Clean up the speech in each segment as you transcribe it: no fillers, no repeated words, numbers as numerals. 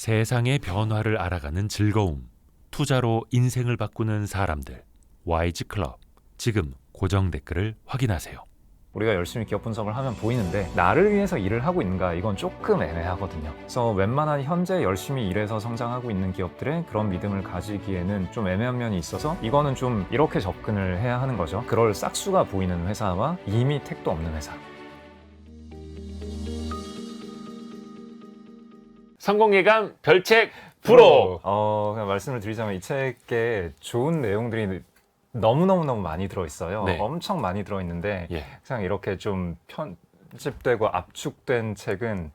세상의 변화를 알아가는 즐거움, 투자로 인생을 바꾸는 사람들, YG 클럽. 지금 고정 댓글을 확인하세요. 우리가 열심히 기업 분석을 하면 보이는데 나를 위해서 일을 하고 있는가 이건 조금 애매하거든요. 그래서 웬만한 현재 열심히 일해서 성장하고 있는 기업들의 그런 믿음을 가지기에는 좀 애매한 면이 있어서 이거는 좀 이렇게 접근을 해야 하는 거죠. 그럴 싹수가 보이는 회사와 이미 택도 없는 회사. 성공예감 별책 프로. 그냥 말씀을 드리자면 이 책에 좋은 내용들이 너무 많이 들어있어요. 네. 엄청 많이 들어있는데 예. 그냥 이렇게 좀 편집되고 압축된 책은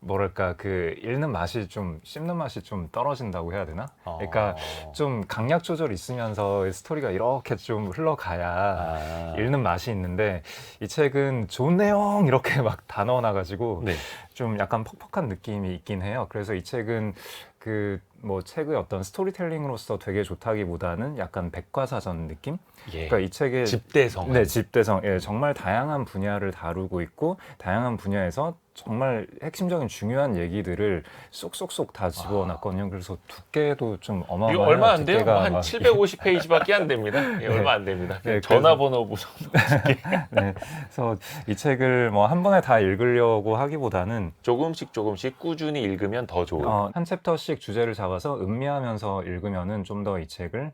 뭐랄까 그 읽는 맛이 좀 씹는 맛이 좀 떨어진다고 해야 되나? 그러니까 좀 강약 조절 있으면서 스토리가 이렇게 좀 흘러가야 읽는 맛이 있는데 이 책은 좋은 내용 이렇게 막 다 넣어놔가지고 네. 좀 약간 퍽퍽한 느낌이 있긴 해요. 그래서 이 책은 그 뭐 책의 어떤 스토리텔링으로서 되게 좋다기보다는 약간 백과사전 느낌? 예. 그러니까 이 책의 집대성. 네, 집대성. 예, 정말 다양한 분야를 다루고 있고 다양한 분야에서 정말 핵심적인 중요한 얘기들을 쏙쏙쏙 다 집어놨거든요. 그래서 두께도 좀 이거 어마어마해요. 얼마 안 돼요? 두께가 한 막 750페이지밖에 안 됩니다. 예, 얼마 안 됩니다. 네, 전화번호 무슨 네, 그래서 이 책을 뭐 한 번에 다 읽으려고 하기보다는 조금씩 꾸준히 읽으면 더 좋은. 한 챕터씩 주제를 잡아서 음미하면서 읽으면은 좀 더 이 책을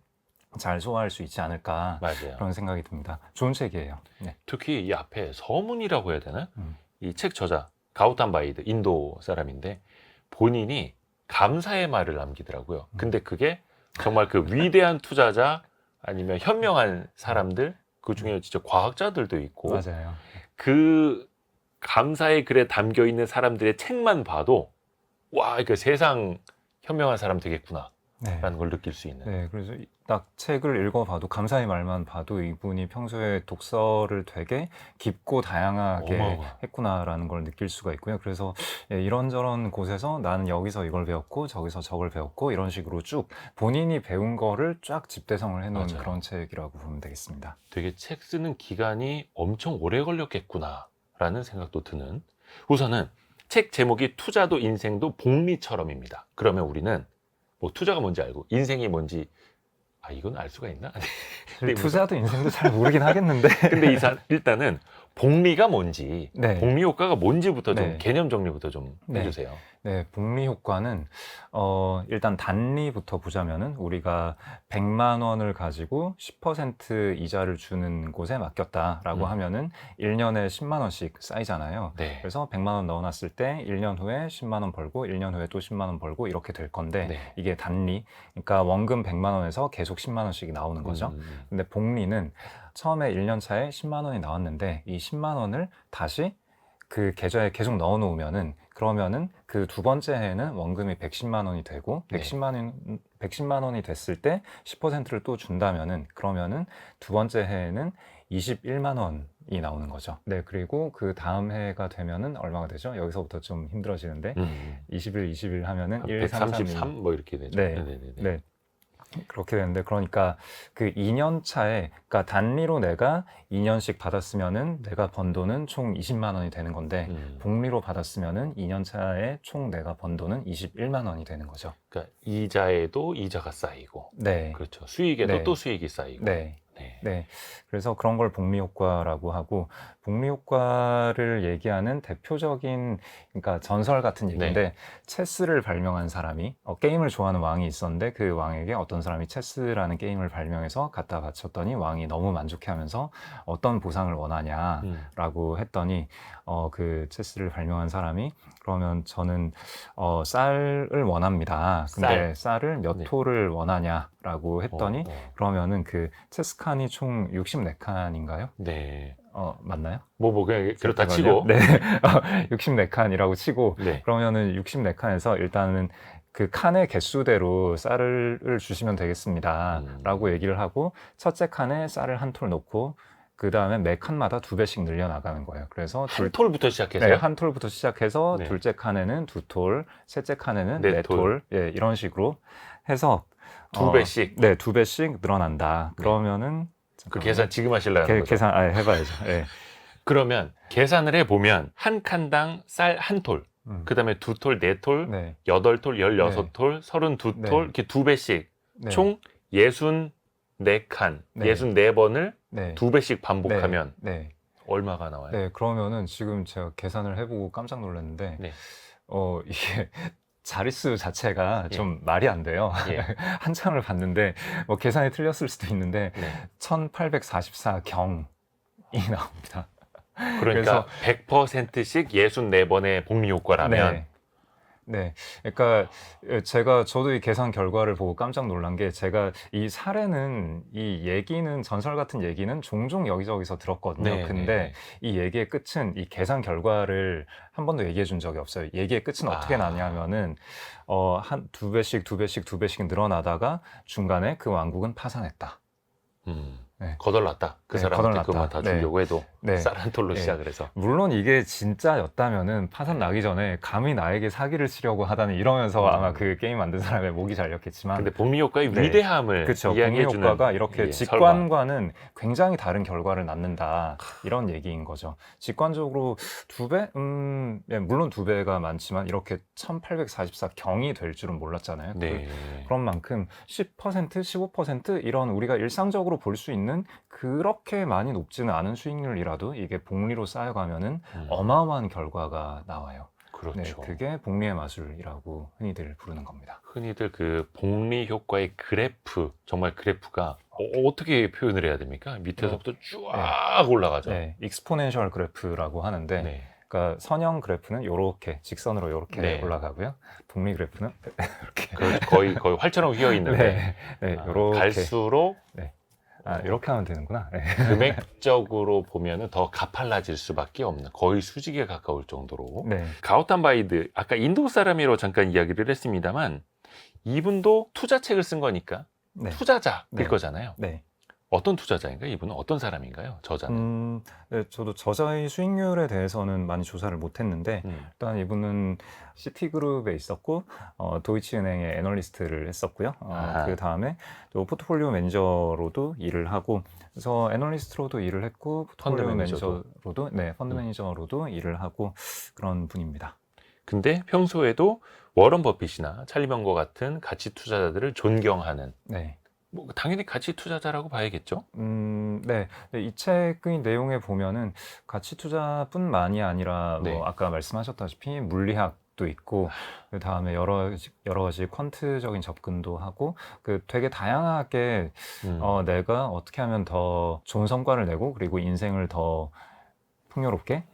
잘 소화할 수 있지 않을까 맞아요. 그런 생각이 듭니다. 좋은 책이에요. 네. 특히 이 앞에 서문이라고 해야 되나? 음. 이 책 저자 가우탄 바이드 인도 사람인데 본인이 감사의 말을 남기더라고요. 근데 그게 정말 그 위대한 투자자 아니면 현명한 사람들 그 중에 진짜 과학자들도 있고 맞아요. 그 감사의 글에 담겨 있는 사람들의 책만 봐도 와, 이거 세상 현명한 사람 되겠구나 네. 라는 걸 느낄 수 있는. 네, 그래서 딱 책을 읽어봐도 감사의 말만 봐도 이분이 평소에 독서를 되게 깊고 다양하게 어마어마. 했구나라는 걸 느낄 수가 있고요. 그래서 예, 이런저런 곳에서 나는 여기서 이걸 배웠고 저기서 저걸 배웠고 이런 식으로 쭉 본인이 배운 거를 쫙 집대성을 해놓은 맞아요. 그런 책이라고 보면 되겠습니다. 되게 책 쓰는 기간이 엄청 오래 걸렸겠구나 라는 생각도 드는. 우선은 책 제목이 투자도 인생도 복리처럼입니다. 그러면 우리는 뭐 투자가 뭔지 알고 인생이 뭔지 이건 알 수가 있나? 근데 투자도 인생도 잘 모르긴 하겠는데 근데 일단은 복리가 뭔지, 네. 복리 효과가 뭔지부터 좀 네. 개념 정리부터 좀 네. 해주세요. 네, 복리 효과는 일단 단리부터 보자면은 우리가 100만 원을 가지고 10% 이자를 주는 곳에 맡겼다라고 하면은 1년에 10만 원씩 쌓이잖아요. 네. 그래서 100만 원 넣어놨을 때 1년 후에 10만 원 벌고 1년 후에 또 10만 원 벌고 이렇게 될 건데 네. 이게 단리, 그러니까 원금 100만 원에서 계속 10만 원씩이 나오는 거죠. 근데 복리는 처음에 1년 차에 10만 원이 나왔는데 이 10만 원을 다시 그 계좌에 계속 넣어 놓으면은 그러면은 그 두 번째 해에는 원금이 110만 원이 되고 네. 110만 원이 됐을 때 10%를 또 준다면은 그러면은 두 번째 해에는 21만 원이 나오는 거죠. 네, 그리고 그 다음 해가 되면은 얼마가 되죠? 여기서부터 좀 힘들어지는데 21 하면은 1, 3, 3, 133 뭐 이렇게 되죠. 네. 네네네. 네. 그렇게 되는데 그러니까 그 2년 차에 그러니까 단리로 내가 2년씩 받았으면은 내가 번 돈은 총 20만 원이 되는 건데 복리로 받았으면은 2년 차에 총 내가 번 돈은 21만 원이 되는 거죠. 그러니까 이자에도 이자가 쌓이고, 네. 그렇죠. 수익에도 네. 또 수익이 쌓이고. 네. 네. 네. 그래서 그런 걸 복리 효과라고 하고 복리 효과를 얘기하는 대표적인 그러니까 전설 같은 얘기인데 체스를 발명한 사람이 게임을 좋아하는 왕이 있었는데 그 왕에게 어떤 사람이 체스라는 게임을 발명해서 갖다 바쳤더니 왕이 너무 만족해하면서 어떤 보상을 원하냐라고 했더니 그 체스를 발명한 사람이 그러면 저는 쌀을 원합니다. 근데 쌀을 몇 네. 톨을 원하냐라고 했더니 그러면은 그 체스칸이 총 64칸인가요? 네. 맞나요? 뭐 그냥 그렇다 잠깐만요. 치고. 네. 64칸이라고 치고 네. 그러면은 64칸에서 일단은 그 칸의 개수대로 쌀을 주시면 되겠습니다. 라고 얘기를 하고 첫째 칸에 쌀을 한 톨 넣고 그 다음에 매 칸마다 2배씩 늘려나가는 거예요. 그래서 한 톨부터 시작해서요? 네, 한 톨부터 시작해서 네. 둘째 칸에는 2톨, 셋째 칸에는 네 4톨, 예, 이런 식으로 해서 2배씩. 네, 2배씩 늘어난다. 네. 그러면은 그 계산 지금 하실라는 거죠? 계산 해봐야죠. 예. 그러면 계산을 해보면 한 칸당 쌀 한 톨, 그다음에 2톨, 4톨, 네. 8톨, 16톨, 32톨 네. 이렇게 2배씩 네. 총 64칸, 네. 64번을 네. 2배씩 반복하면 네. 얼마가 나와요? 네. 그러면은 지금 제가 계산을 해보고 깜짝 놀랐는데, 네. 이게 자릿수 자체가 예. 좀 말이 안 돼요. 예. 한 장을 봤는데, 뭐 계산이 틀렸을 수도 있는데, 네. 1844경이 나옵니다. 그러니까 100%씩 64번의 복리 효과라면 네. 그러니까 저도 이 계산 결과를 보고 깜짝 놀란 게, 제가 이 사례는, 이 얘기는, 전설 같은 얘기는 종종 여기저기서 들었거든요. 네, 근데 네. 이 얘기의 끝은, 이 계산 결과를 한 번도 얘기해 준 적이 없어요. 얘기의 끝은 어떻게 나냐면은, 한 2배씩 늘어나다가 중간에 그 왕국은 파산했다. 네. 거덜났다. 그 네, 사람한테 거덜났다. 그만 다 네. 주려고 해도 네. 쌀 한 톨로 네. 시작을 해서. 물론 이게 진짜였다면은 파산 나기 전에 감히 나에게 사기를 치려고 하다니, 이러면서 아마 그 게임 만든 사람의 목이 잘렸겠지만, 근데 복리 효과의 네. 위대함을 그렇죠. 복리 이야기해주는 효과가 이렇게 예, 직관과는 굉장히 다른 결과를 낳는다, 이런 얘기인 거죠. 직관적으로 2배? 예, 물론 2배가 많지만 이렇게 1844경이 될 줄은 몰랐잖아요. 네. 그런 만큼 10%, 15% 이런 우리가 일상적으로 볼 수 있는 그렇게 많이 높지는 않은 수익률이라도 이게 복리로 쌓여가면은 어마어마한 결과가 나와요. 그렇죠. 네, 그게 복리의 마술이라고 흔히들 부르는 겁니다. 흔히들 그 복리 효과의 그래프, 정말 그래프가 어떻게 표현을 해야 됩니까? 밑에서부터 쫙 올라가죠. 네, 익스포넨셜 그래프라고 하는데, 네. 그러니까 선형 그래프는 이렇게 직선으로 이렇게 네. 올라가고요. 복리 그래프는 이렇게. 거의 활처럼 휘어 있는데 이렇게. 갈수록 이렇게 하면 되는구나. 네. 금액적으로 보면은 더 가팔라질 수밖에 없는, 거의 수직에 가까울 정도로. 네. 가우탄 바이드, 아까 인도 사람이라고 잠깐 이야기를 했습니다만 이분도 투자책을 쓴 거니까 네. 투자자일 네. 거잖아요. 네. 어떤 투자자인가요? 이분은 어떤 사람인가요? 저자는? 네, 저도 저자의 수익률에 대해서는 많이 조사를 못했는데, 일단 이분은 시티그룹에 있었고, 도이치은행의 애널리스트를 했었고요. 그 다음에 또 포트폴리오 매니저로도 일을 하고, 그래서 애널리스트로도 일을 했고, 포트폴리오 펀드 매니저도. 매니저로도, 네, 펀드 매니저로도 일을 하고, 그런 분입니다. 근데 평소에도 워런 버핏이나 찰리 먼거 같은 가치 투자자들을 존경하는, 네. 뭐 당연히 가치 투자자라고 봐야겠죠? 네. 이 책의 내용에 보면은 가치 투자뿐만이 아니라, 네. 뭐 아까 말씀하셨다시피 물리학도 있고, 그 다음에 여러 가지 퀀트적인 접근도 하고, 되게 다양하게 내가 어떻게 하면 더 좋은 성과를 내고, 그리고 인생을 더 풍요롭게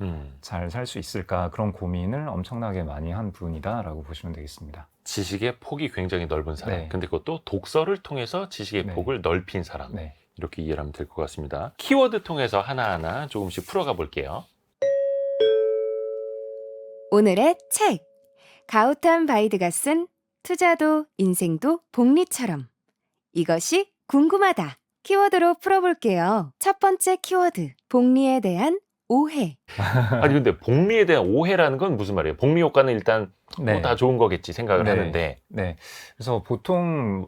잘 살 수 있을까, 그런 고민을 엄청나게 많이 한 분이다라고 보시면 되겠습니다. 지식의 폭이 굉장히 넓은 사람. 네. 근데 그것도 독서를 통해서 지식의 네. 폭을 넓힌 사람. 네. 이렇게 이해를 하면 될 것 같습니다. 키워드 통해서 하나하나 조금씩 풀어가 볼게요. 오늘의 책. 가우탄 바이드가 쓴 투자도 인생도 복리처럼. 이것이 궁금하다. 키워드로 풀어볼게요. 첫 번째 키워드. 복리에 대한 오해. 아니 근데 복리에 대한 오해라는 건 무슨 말이에요? 복리 효과는 일단 뭐 다 좋은 거겠지 생각을 하는데. 네. 그래서 보통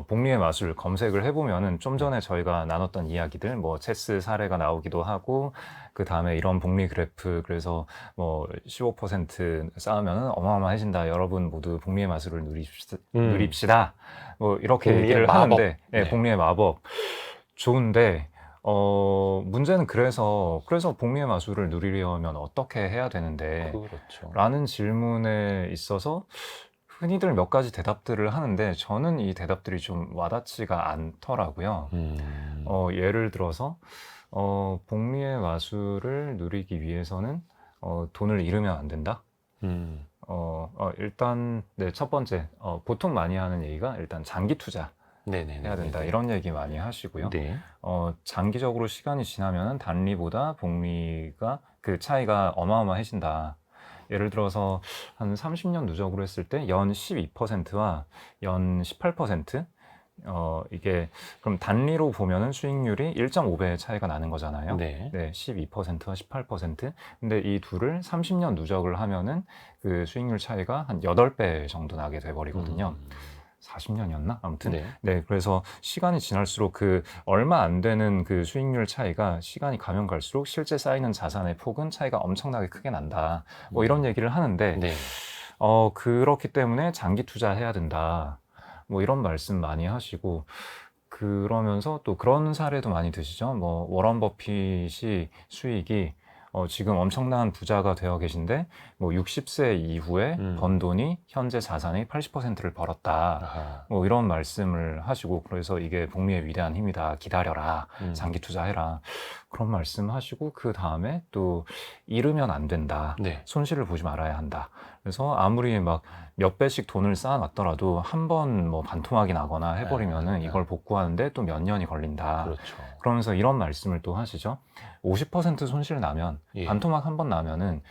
복리의 마술 검색을 해보면은, 좀 전에 저희가 나눴던 이야기들, 뭐 체스 사례가 나오기도 하고, 그 다음에 이런 복리 그래프, 그래서 뭐 15% 쌓으면은 어마어마해진다. 여러분 모두 복리의 마술을 누립시다. 뭐 이렇게 복리의 얘기를 마법. 하는데, 네, 네. 복리의 마법 좋은데. 문제는 그래서 복리의 마술을 누리려면 어떻게 해야 되는데, 그렇죠. 라는 질문에 있어서 흔히들 몇 가지 대답들을 하는데, 저는 이 대답들이 좀 와닿지가 않더라고요. 예를 들어서 복리의 마술을 누리기 위해서는 돈을 잃으면 안 된다. 일단 네, 첫 번째 보통 많이 하는 얘기가 일단 장기 투자 해야 된다, 이런 얘기 많이 하시고요. 네. 장기적으로 시간이 지나면 단리보다 복리가 그 차이가 어마어마해진다. 예를 들어서 한 30년 누적으로 했을 때 연 12%와 연 18%, 이게 그럼 단리로 보면은 수익률이 1.5배의 차이가 나는 거잖아요. 네. 12%와 18%. 근데 이 둘을 30년 누적을 하면은 그 수익률 차이가 한 8배 정도 나게 돼 버리거든요. 40년이었나? 아무튼 네. 네, 그래서 시간이 지날수록 그 얼마 안 되는 그 수익률 차이가 시간이 가면 갈수록 실제 쌓이는 자산의 폭은 차이가 엄청나게 크게 난다. 뭐 이런 얘기를 하는데 네. 그렇기 때문에 장기 투자해야 된다. 뭐 이런 말씀 많이 하시고 그러면서 또 그런 사례도 많이 드시죠. 뭐 워런 버핏이 수익이 지금 엄청난 부자가 되어 계신데 뭐 60세 이후에 번 돈이 현재 자산의 80%를 벌었다. 아하. 뭐 이런 말씀을 하시고 그래서 이게 복리의 위대한 힘이다. 기다려라. 장기 투자해라. 그런 말씀하시고 그 다음에 또 잃으면 안 된다. 네. 손실을 보지 말아야 한다. 그래서 아무리 막 몇 배씩 돈을 쌓아놨더라도 한 번 뭐 반토막이 나거나 해버리면은 이걸 복구하는데 또 몇 년이 걸린다. 그렇죠. 그러면서 이런 말씀을 또 하시죠. 50% 손실 나면 예. 반토막 한 번 나면은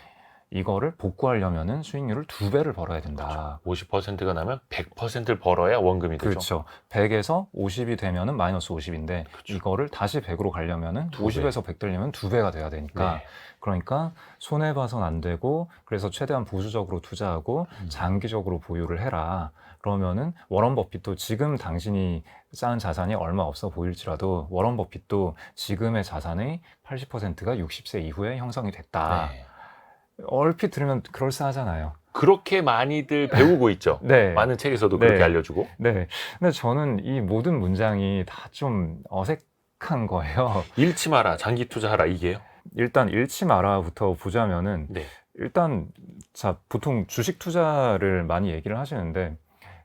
이거를 복구하려면은 수익률을 2배를 벌어야 된다. 50%가 나면 100%를 벌어야 원금이 되죠. 그렇죠. 100에서 50이 되면은 마이너스 50인데 그렇죠. 이거를 다시 100으로 가려면은 두 배. 50에서 100 되려면 2배가 돼야 되니까 네. 그러니까 손해 봐선 안 되고 그래서 최대한 보수적으로 투자하고 장기적으로 보유를 해라. 그러면은 워런 버핏도 지금 당신이 쌓은 자산이 얼마 없어 보일지라도 워런 버핏도 지금의 자산의 80%가 60세 이후에 형성이 됐다. 네. 얼핏 들으면 그럴싸하잖아요. 그렇게 많이들 배우고 있죠. 네. 많은 책에서도 네. 그렇게 알려주고. 네. 근데 저는 이 모든 문장이 다 좀 어색한 거예요. 잃지 마라, 장기 투자하라 이게요. 일단 잃지 마라부터 보자면은 네. 일단 자 보통 주식 투자를 많이 얘기를 하시는데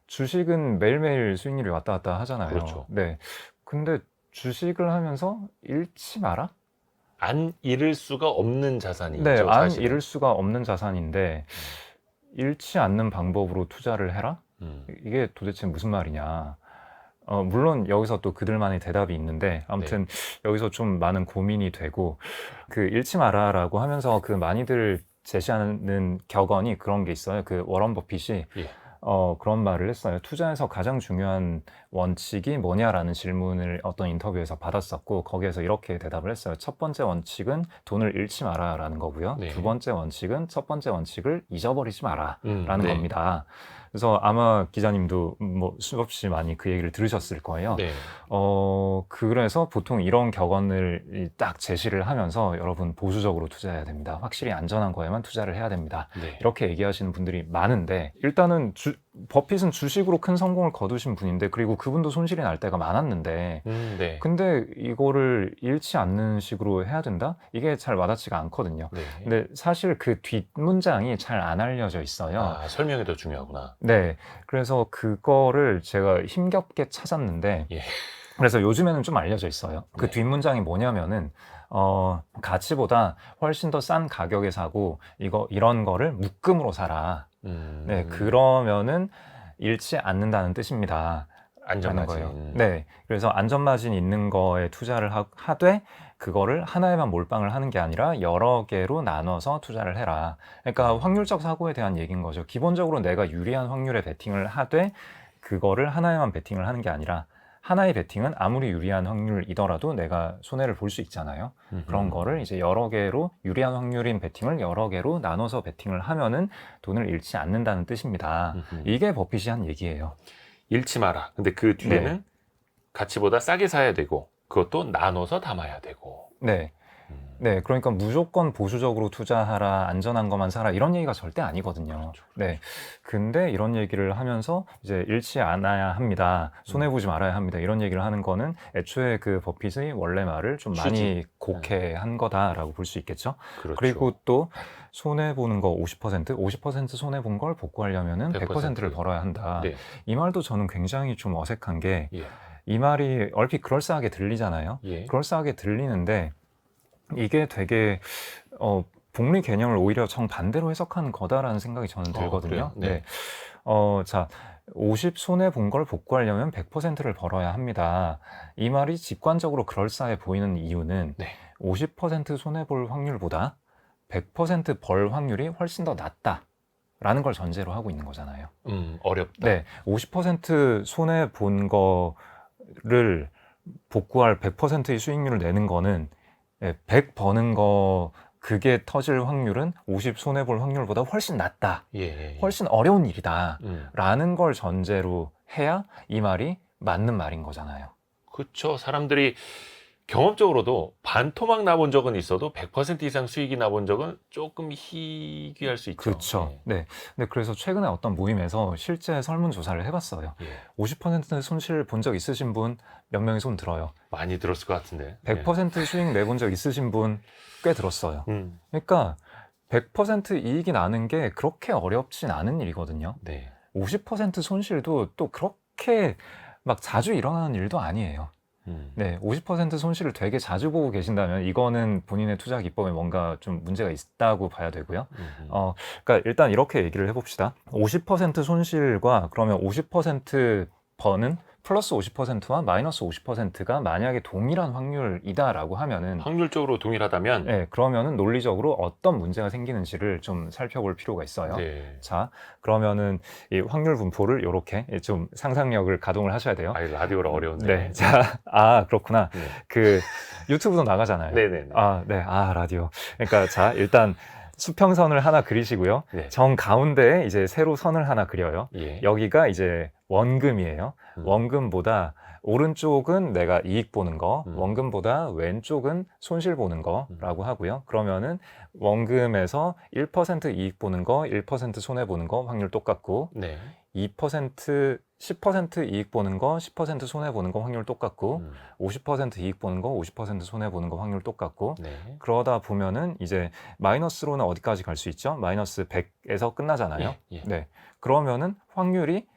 주식은 매일매일 수익률이 왔다 갔다 하잖아요. 그렇죠. 네. 근데 주식을 하면서 잃지 마라? 안 잃을 수가 없는 자산이죠. 네, 안 사실은. 잃을 수가 없는 자산인데 잃지 않는 방법으로 투자를 해라? 이게 도대체 무슨 말이냐? 물론 여기서 또 그들만의 대답이 있는데 아무튼 여기서 좀 많은 고민이 되고 그 잃지 마라라고 하면서 그 많이들 제시하는 격언이 그런 게 있어요. 그 워런 버핏이 예. 그런 말을 했어요. 투자에서 가장 중요한 원칙이 뭐냐라는 질문을 어떤 인터뷰에서 받았었고 거기에서 이렇게 대답을 했어요. 첫 번째 원칙은 돈을 잃지 마라라는 거고요. 네. 두 번째 원칙은 첫 번째 원칙을 잊어버리지 마라라는 네. 겁니다. 그래서 아마 기자님도 뭐 수없이 많이 그 얘기를 들으셨을 거예요. 네. 그래서 보통 이런 격언을 딱 제시를 하면서 여러분 보수적으로 투자해야 됩니다. 확실히 안전한 거에만 투자를 해야 됩니다. 네. 이렇게 얘기하시는 분들이 많은데 일단은 버핏은 주식으로 큰 성공을 거두신 분인데 그리고 그분도 손실이 날 때가 많았는데 네. 근데 이거를 잃지 않는 식으로 해야 된다? 이게 잘 와닿지가 않거든요. 네. 근데 사실 그 뒷문장이 잘 안 알려져 있어요. 아, 설명이 더 중요하구나. 네. 그래서 그거를 제가 힘겹게 찾았는데 예. 그래서 요즘에는 좀 알려져 있어요. 그 네. 뒷문장이 뭐냐면은 가치보다 훨씬 더 싼 가격에 사고 이런 거를 묶음으로 사라. 네, 그러면은 잃지 않는다는 뜻입니다. 안전하지. 거예요. 네, 그래서 안전마진 있는 거에 투자를 하되 그거를 하나에만 몰빵을 하는 게 아니라 여러 개로 나눠서 투자를 해라. 그러니까 확률적 사고에 대한 얘기인 거죠. 기본적으로 내가 유리한 확률에 베팅을 하되 그거를 하나에만 베팅을 하는 게 아니라 하나의 베팅은 아무리 유리한 확률이더라도 내가 손해를 볼 수 있잖아요. 그런 거를 이제 여러 개로 유리한 확률인 베팅을 여러 개로 나눠서 베팅을 하면은 돈을 잃지 않는다는 뜻입니다. 이게 버핏이 한 얘기예요. 잃지 마라. 근데 그 뒤에는 네. 가치보다 싸게 사야 되고 그것도 나눠서 담아야 되고. 네. 네, 그러니까 무조건 보수적으로 투자하라, 안전한 것만 사라 이런 얘기가 절대 아니거든요. 그렇죠. 네, 근데 이런 얘기를 하면서 이제 잃지 않아야 합니다, 손해 보지 말아야 합니다 이런 얘기를 하는 거는 애초에 그 버핏의 원래 말을 좀 많이 곡해한 거다라고 볼 수 있겠죠. 그렇죠. 그리고 또 손해 보는 거 50% 손해 본 걸 복구하려면은 100%를 벌어야 한다. 네. 이 말도 저는 굉장히 좀 어색한 게 이 예. 말이 얼핏 그럴싸하게 들리잖아요. 예. 그럴싸하게 들리는데 이게 되게 복리 개념을 오히려 정반대로 해석하는 거다라는 생각이 저는 들거든요. 그래요? 네. 자, 50 손해 본 걸 복구하려면 100%를 벌어야 합니다. 이 말이 직관적으로 그럴싸해 보이는 이유는 50% 손해 볼 확률보다 100% 벌 확률이 훨씬 더 낮다라는 걸 전제로 하고 있는 거잖아요. 어렵다. 네, 50% 손해 본 거를 복구할 100%의 수익률을 내는 거는 100 버는 거 그게 터질 확률은 50 손해볼 확률보다 훨씬 낮다. 예. 훨씬 어려운 일이다. 라는 걸 전제로 해야 이 말이 맞는 말인 거잖아요. 그렇죠. 사람들이 경험적으로도 반토막 나본 적은 있어도 100% 이상 수익이 나본 적은 조금 희귀할 수 있죠. 그렇죠. 네. 근데 그래서 최근에 어떤 모임에서 실제 설문조사를 해봤어요. 예. 50% 손실 본 적 있으신 분 몇 명이 손 들어요. 많이 들었을 것 같은데. 100% 수익 내본 적 있으신 분 꽤 들었어요. 예. 그러니까 100% 이익이 나는 게 그렇게 어렵진 않은 일이거든요. 네. 50% 손실도 또 그렇게 막 자주 일어나는 일도 아니에요. 네, 50% 손실을 되게 자주 보고 계신다면 이거는 본인의 투자 기법에 뭔가 좀 문제가 있다고 봐야 되고요. 그러니까 일단 이렇게 얘기를 해봅시다. 50% 손실과 그러면 50% 버는 플러스 50%와 마이너스 50%가 만약에 동일한 확률이다라고 하면은 확률적으로 동일하다면 네, 그러면은 논리적으로 어떤 문제가 생기는지를 좀 살펴볼 필요가 있어요. 네. 자, 그러면은 이 확률 분포를 이렇게 좀 상상력을 가동을 하셔야 돼요. 아이, 라디오라 어려운데. 네, 자, 그렇구나. 네. 그 유튜브도 나가잖아요. 네네네. 네, 라디오. 그러니까 자, 일단 수평선을 하나 그리시고요. 네. 정 가운데에 이제 세로 선을 하나 그려요. 예. 여기가 이제 원금이에요. 음. 원금보다 오른쪽은 내가 이익 보는 거, 음. 원금보다 왼쪽은 손실 보는 거라고 하고요. 그러면은 원금에서 1% 이익 보는 거, 1% 손해 보는 거 확률 똑같고, 네. 2%, 10% 이익 보는 거, 10% 손해 보는 거 확률 똑같고, 50% 이익 보는 거, 50% 손해 보는 거 확률 똑같고, 네. 그러다 보면은 이제 마이너스로는 어디까지 갈 수 있죠? 마이너스 100에서 끝나잖아요. 예. 네. 그러면은 확률이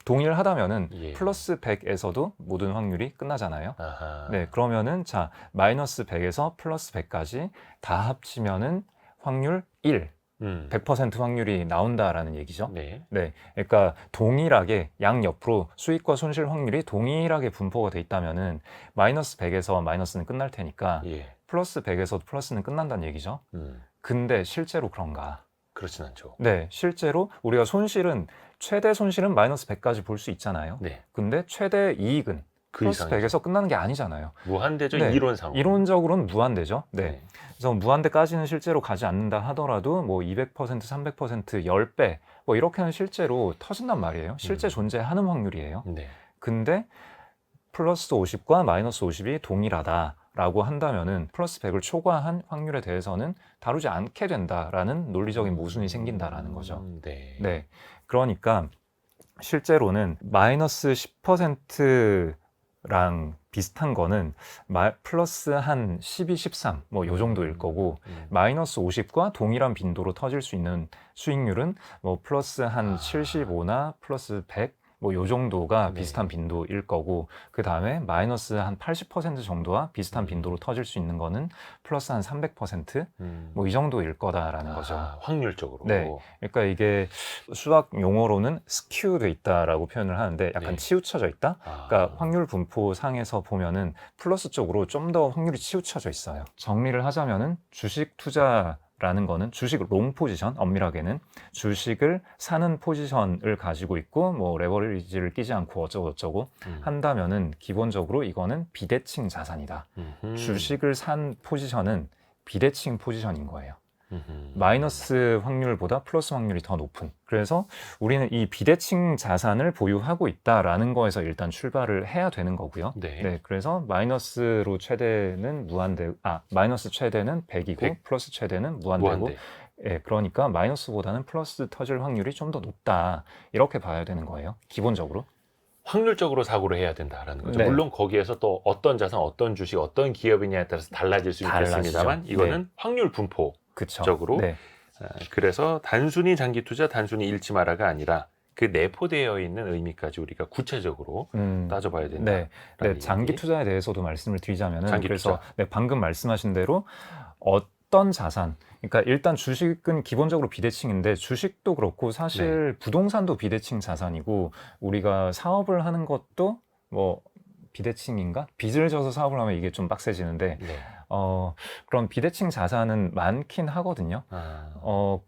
동일하다면은 예. 플러스 100에서도 모든 확률이 끝나잖아요. 아하. 네. 그러면은 자, 마이너스 100에서 플러스 100까지 다 합치면은 확률 1, 100% 확률이 나온다라는 얘기죠. 네. 네. 그러니까 동일하게 양옆으로 수익과 손실 확률이 동일하게 분포가 돼 있다면은 마이너스 100에서 마이너스는 끝날 테니까 예. 플러스 100에서 플러스는 끝난다는 얘기죠. 음. 근데 실제로 그런가? 그렇진 않죠. 네, 실제로 우리가 손실은 최대 손실은 마이너스 100까지 볼 수 있잖아요. 네. 근데 최대 이익은 그 플러스 이상이죠. 100에서 끝나는 게 아니잖아요. 무한대죠. 네. 이론상으로. 이론적으로는 무한대죠. 네. 네. 그래서 무한대까지는 실제로 가지 않는다 하더라도 뭐 200%, 300%, 10배 뭐 이렇게는 실제로 터진단 말이에요. 실제 존재하는 확률이에요. 네. 근데 플러스 50과 마이너스 50이 동일하다라고 한다면은 플러스 100을 초과한 확률에 대해서는 다루지 않게 된다라는 논리적인 모순이 생긴다라는 거죠. 네. 네. 그러니까 실제로는 마이너스 10%랑 비슷한 거는 플러스 한 12, 13, 뭐 요 정도일 거고, 마이너스 50과 동일한 빈도로 터질 수 있는 수익률은 뭐 플러스 한 75나 플러스 100, 뭐 요 정도가 네. 비슷한 빈도일 거고, 그 다음에 마이너스 한 80% 정도와 비슷한 빈도로 터질 수 있는 거는 플러스 한 300%, 뭐 이 정도일 거다라는 거죠. 확률적으로. 네. 그러니까 이게 수학 용어로는 스큐돼 있다라고 표현을 하는데 약간 네. 치우쳐져 있다. 그러니까 확률 분포 상에서 보면은 플러스 쪽으로 좀 더 확률이 치우쳐져 있어요. 정리를 하자면은 주식 투자라는 거는 주식 롱 포지션, 엄밀하게는 주식을 사는 포지션을 가지고 있고 뭐 레버리지를 끼지 않고 어쩌고 한다면은 기본적으로 이거는 비대칭 자산이다. 주식을 산 포지션은 비대칭 포지션인 거예요. 마이너스 확률보다 플러스 확률이 더 높은. 그래서 우리는 이 비대칭 자산을 보유하고 있다라는 거에서 일단 출발을 해야 되는 거고요. 네. 그래서 마이너스로 최대는 마이너스 최대는 100이고 100. 플러스 최대는 무한대고. 무한대. 예, 그러니까 마이너스보다는 플러스 터질 확률이 좀 더 높다. 이렇게 봐야 되는 거예요. 기본적으로. 확률적으로 사고를 해야 된다라는 거죠. 네. 물론 거기에서 또 어떤 자산, 어떤 주식, 어떤 기업이냐에 따라서 달라질 수 달라지죠. 있겠습니다만 이거는 확률 분포. 그쵸. 적으로? 네. 그래서 단순히 장기 투자, 단순히 잃지 마라가 아니라 그 내포되어 있는 의미까지 우리가 구체적으로 따져봐야 된다. 네, 장기 투자에 대해서도 말씀을 드리자면은 장기 그래서 투자. 네, 방금 말씀하신 대로 어떤 자산, 그러니까 일단 주식은 기본적으로 비대칭인데 주식도 그렇고 사실 부동산도 비대칭 자산이고 우리가 사업을 하는 것도 뭐 비대칭인가? 빚을 져서 사업을 하면 이게 좀 빡세지는데 네. 그런 비대칭 자산은 많긴 하거든요.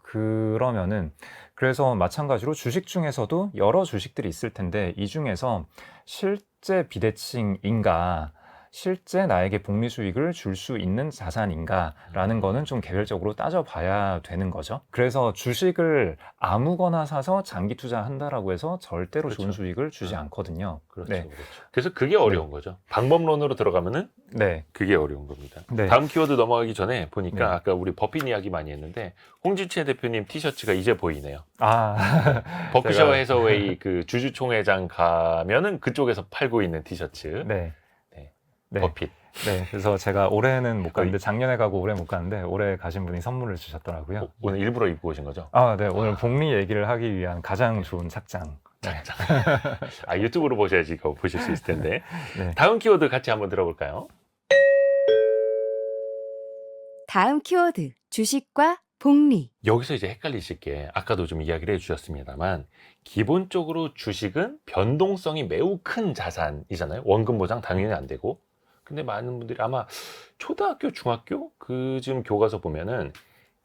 그러면은 그래서 마찬가지로 주식 중에서도 여러 주식들이 있을 텐데 이 중에서 실제 비대칭인가, 실제 나에게 복리 수익을 줄 수 있는 자산인가라는 거는 좀 개별적으로 따져봐야 되는 거죠. 그래서 주식을 아무거나 사서 장기 투자한다라고 해서 절대로 좋은 그렇죠. 수익을 주지 않거든요. 그렇죠, 네. 그렇죠. 그래서 그게 어려운 거죠. 방법론으로 들어가면은 네. 그게 어려운 겁니다. 네. 다음 키워드 넘어가기 전에 보니까 네. 아까 우리 버핏 이야기 많이 했는데 홍지채 대표님 티셔츠가 이제 보이네요. 아, 버크셔 제가- 해서웨이 그 주주총회장 가면은 그쪽에서 팔고 있는 티셔츠. 네. 네. 네. 버핏. 네. 그래서 제가 올해는 못 갔는데 작년에 가고 올해 못 갔는데 올해 가신 분이 선물을 주셨더라고요. 오늘 일부러 입고 오신 거죠? 아, 네. 오늘 복리 얘기를 하기 위한 가장 좋은 착장. 네. 아, 유튜브로 보셔야지 그거 보실 수 있을 텐데. 네. 다음 키워드 같이 한번 들어볼까요? 다음 키워드 주식과 복리. 여기서 이제 헷갈리실 게 아까도 좀 이야기를 해주셨습니다만 기본적으로 주식은 변동성이 매우 큰 자산이잖아요. 원금 보장 당연히 안 되고. 근데 많은 분들이 아마 초등학교, 중학교 그쯤 교과서 보면은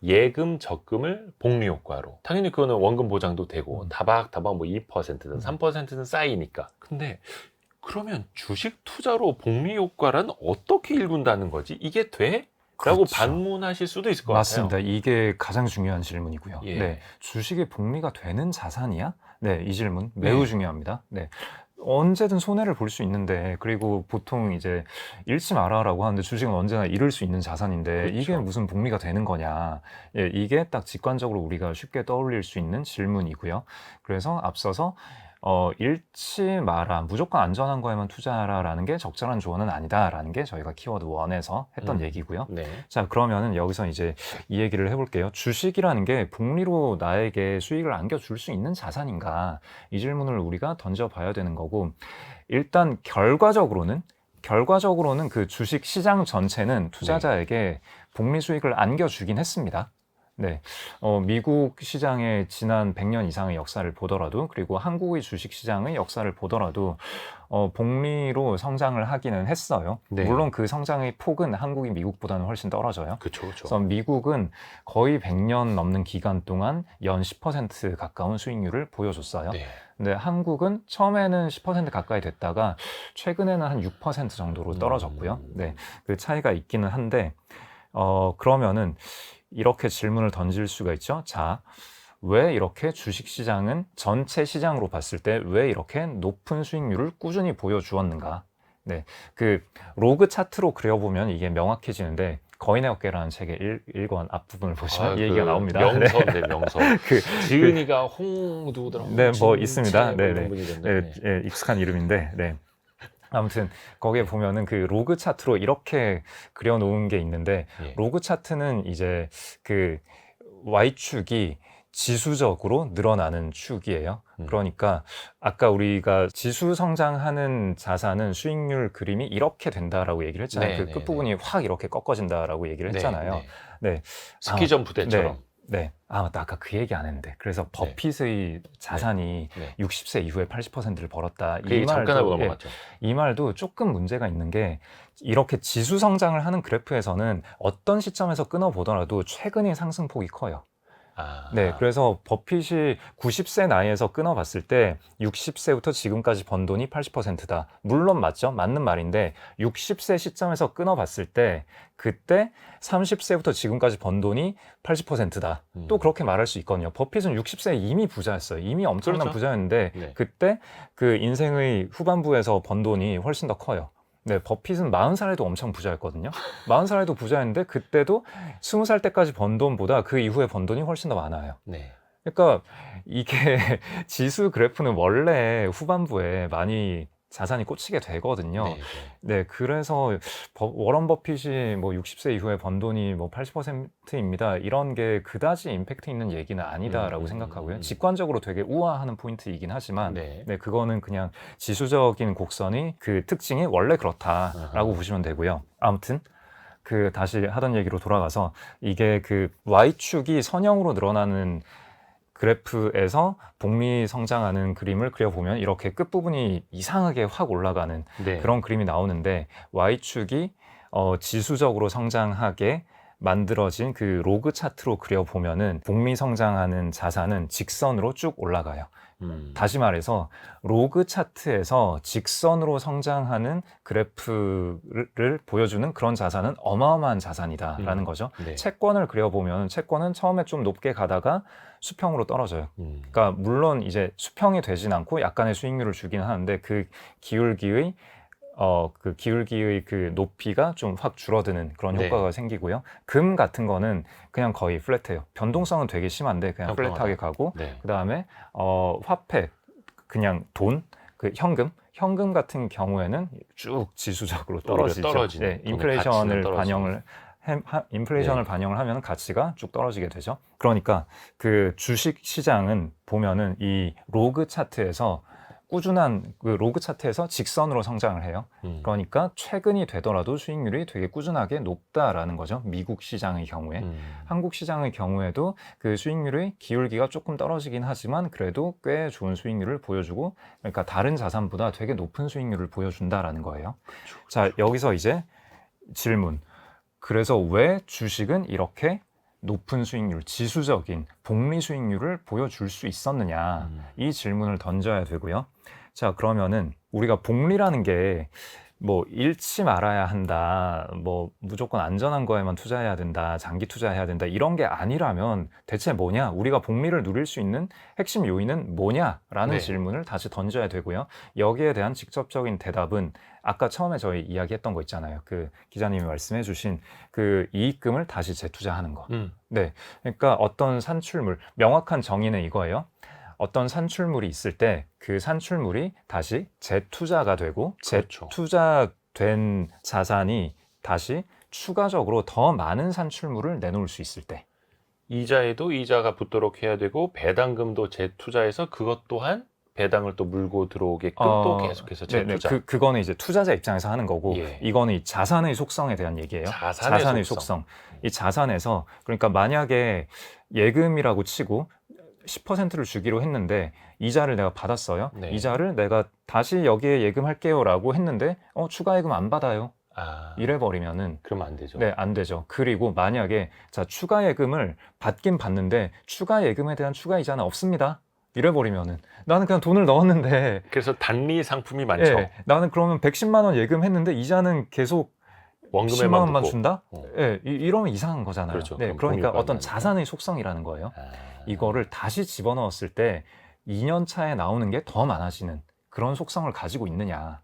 예금, 적금을 복리 효과로. 당연히 그거는 원금 보장도 되고 다박다박 뭐 2%든 3%든 쌓이니까. 근데 그러면 주식 투자로 복리 효과란 어떻게 읽는다는 거지? 이게 돼? 라고 그렇죠. 반문하실 수도 있을 것 맞습니다. 같아요. 이게 가장 중요한 질문이고요. 예. 네. 주식의 복리가 되는 자산이야? 네, 이 질문 매우 중요합니다. 네. 언제든 손해를 볼 수 있는데, 그리고 보통 이제 잃지 마라라고 하는데 주식은 언제나 잃을 수 있는 자산인데 그렇죠. 이게 무슨 복리가 되는 거냐? 예, 이게 딱 직관적으로 우리가 쉽게 떠올릴 수 있는 질문이고요. 그래서 앞서서 잃지 마라, 무조건 안전한 거에만 투자하라라는 게 적절한 조언은 아니다라는 게 저희가 키워드 1에서 했던 얘기고요. 네. 자, 그러면은 여기서 이제 이 얘기를 해볼게요. 주식이라는 게 복리로 나에게 수익을 안겨줄 수 있는 자산인가? 이 질문을 우리가 던져봐야 되는 거고, 일단 결과적으로는 그 주식 시장 전체는 투자자에게 복리 수익을 안겨주긴 했습니다. 네, 미국 시장의 지난 100년 이상의 역사를 보더라도, 그리고 한국의 주식 시장의 역사를 보더라도 복리로 성장을 하기는 했어요. 네. 물론 그 성장의 폭은 한국이 미국보다는 훨씬 떨어져요. 그렇죠, 그렇죠. 그래서 미국은 거의 100년 넘는 기간 동안 연 10% 가까운 수익률을 보여줬어요. 네. 근데 한국은 처음에는 10% 가까이 됐다가 최근에는 한 6% 정도로 떨어졌고요. 네, 그 차이가 있기는 한데, 그러면은 이렇게 질문을 던질 수가 있죠. 자, 왜 이렇게 주식시장은 전체 시장으로 봤을 때 왜 이렇게 높은 수익률을 꾸준히 보여주었는가? 네, 그 로그 차트로 그려보면 이게 명확해지는데, 거인의 어깨라는 책의 1권 앞부분을 보시면 이 얘기가 나옵니다. 명서인데 명서. 그, 지은이가 홍 누구더라? 네, 뭐 있습니다. 네, 네. 네. 네, 예, 익숙한 이름인데, 네. 아무튼 거기에 보면은 그 로그 차트로 이렇게 그려놓은 게 있는데, 예. 로그 차트는 이제 그 Y축이 지수적으로 늘어나는 축이에요. 그러니까 아까 우리가 지수 성장하는 자산은 수익률 그림이 이렇게 된다라고 얘기를 했잖아요. 네, 그 네, 끝부분이 확 이렇게 꺾어진다라고 얘기를 했잖아요. 네. 스키점 부대처럼. 네. 아, 맞다. 아까 그 얘기 안 했는데. 그래서 버핏의 자산이 네. 60세 이후에 80%를 벌었다. 그 얘기 잠깐 하고 넘어갔죠. 이 말도 조금 문제가 있는 게, 이렇게 지수 성장을 하는 그래프에서는 어떤 시점에서 끊어보더라도 최근의 상승폭이 커요. 아. 네, 그래서 버핏이 90세 나이에서 끊어봤을 때 60세부터 지금까지 번 돈이 80%다. 물론 맞죠? 맞는 말인데 60세 시점에서 끊어봤을 때 그때 30세부터 지금까지 번 돈이 80%다. 또 그렇게 말할 수 있거든요. 버핏은 60세에 이미 부자였어요. 이미 엄청난 그렇죠. 부자였는데 네. 그때 그 인생의 후반부에서 번 돈이 훨씬 더 커요. 네, 버핏은 40살에도 엄청 부자였거든요. 40살에도 부자였는데 그때도 20살 때까지 번 돈보다 그 이후에 번 돈이 훨씬 더 많아요. 네. 그러니까 이게 지수 그래프는 원래 후반부에 많이 자산이 꽂히게 되거든요. 네. 네, 그래서 워런 버핏이 뭐 60세 이후에 번 돈이 뭐 80%입니다. 이런 게 그다지 임팩트 있는 얘기는 아니다라고 생각하고요. 직관적으로 되게 우아하는 포인트이긴 하지만, 네. 네, 그거는 그냥 지수적인 곡선의 그 특징이 원래 그렇다라고 보시면 되고요. 아무튼 그 다시 하던 얘기로 돌아가서 이게 그 Y축이 선형으로 늘어나는 그래프에서 복리 성장하는 그림을 그려보면 이렇게 끝부분이 이상하게 확 올라가는 네. 그런 그림이 나오는데, Y축이 지수적으로 성장하게 만들어진 그 로그 차트로 그려보면은 복리 성장하는 자산은 직선으로 쭉 올라가요. 다시 말해서 로그 차트에서 직선으로 성장하는 그래프를 보여주는 그런 자산은 어마어마한 자산이다라는 거죠. 네. 채권을 그려보면 채권은 처음에 좀 높게 가다가 수평으로 떨어져요. 그러니까 물론 이제 수평이 되진 않고 약간의 수익률을 주긴 하는데 그 기울기의 그 높이가 좀 확 줄어드는 그런 네. 효과가 생기고요. 금 같은 거는 그냥 거의 플랫해요. 변동성은 되게 심한데 그냥 평평하다. 플랫하게 가고 네. 그다음에 화폐 그냥 돈 그 현금 같은 경우에는 쭉 지수적으로 떨어지죠. 떨어지는, 네, 돈의 인플레이션을 가치는 반영을 네. 반영을 하면 가치가 쭉 떨어지게 되죠. 그러니까 그 주식 시장은 보면은 이 로그 차트에서 꾸준한 그 로그 차트에서 직선으로 성장을 해요. 그러니까 최근이 되더라도 수익률이 되게 꾸준하게 높다라는 거죠. 미국 시장의 경우에. 한국 시장의 경우에도 그 수익률의 기울기가 조금 떨어지긴 하지만 그래도 꽤 좋은 수익률을 보여주고 그러니까 다른 자산보다 되게 높은 수익률을 보여준다라는 거예요. 자, 여기서 이제 질문. 그래서 왜 주식은 이렇게 높은 수익률, 지수적인 복리 수익률을 보여줄 수 있었느냐 이 질문을 던져야 되고요. 자, 그러면은 우리가 복리라는 게 뭐 잃지 말아야 한다, 뭐 무조건 안전한 거에만 투자해야 된다, 장기 투자해야 된다 이런 게 아니라면 대체 뭐냐? 우리가 복리를 누릴 수 있는 핵심 요인은 뭐냐라는 네. 질문을 다시 던져야 되고요. 여기에 대한 직접적인 대답은 아까 처음에 저희 이야기했던 거 있잖아요. 그 기자님이 말씀해주신 그 이익금을 다시 재투자하는 거. 네, 그러니까 어떤 산출물 명확한 정의는 이거예요. 어떤 산출물이 있을 때 그 산출물이 다시 재투자가 되고 그렇죠. 재투자된 자산이 다시 추가적으로 더 많은 산출물을 내놓을 수 있을 때 이자에도 이자가 붙도록 해야 되고 배당금도 재투자해서 그것 또한 배당을 또 물고 들어오게끔 또 계속해서 재투자. 그거는 이제 투자자 입장에서 하는 거고 예. 이거는 이 자산의 속성에 대한 얘기예요. 자산의 속성. 이 자산에서 그러니까 만약에 예금이라고 치고 10%를 주기로 했는데 이자를 내가 받았어요. 네. 이자를 내가 다시 여기에 예금할게요라고 했는데 추가 예금 안 받아요. 이래버리면은 그러면 안 되죠. 네, 안 되죠. 그리고 만약에 자 추가 예금을 받긴 받는데 추가 예금에 대한 추가 이자는 없습니다. 이래버리면은 나는 그냥 돈을 넣었는데 그래서 단리 상품이 많죠. 예, 나는 그러면 110만 원 예금했는데 이자는 계속 원금에만 10만 원만 붙고. 준다? 예, 이러면 이상한 거잖아요. 그렇죠. 네, 그럼 그러니까 복리효과는 어떤 아니고. 자산의 속성이라는 거예요. 이거를 다시 집어넣었을 때 2년 차에 나오는 게 더 많아지는 그런 속성을 가지고 있느냐.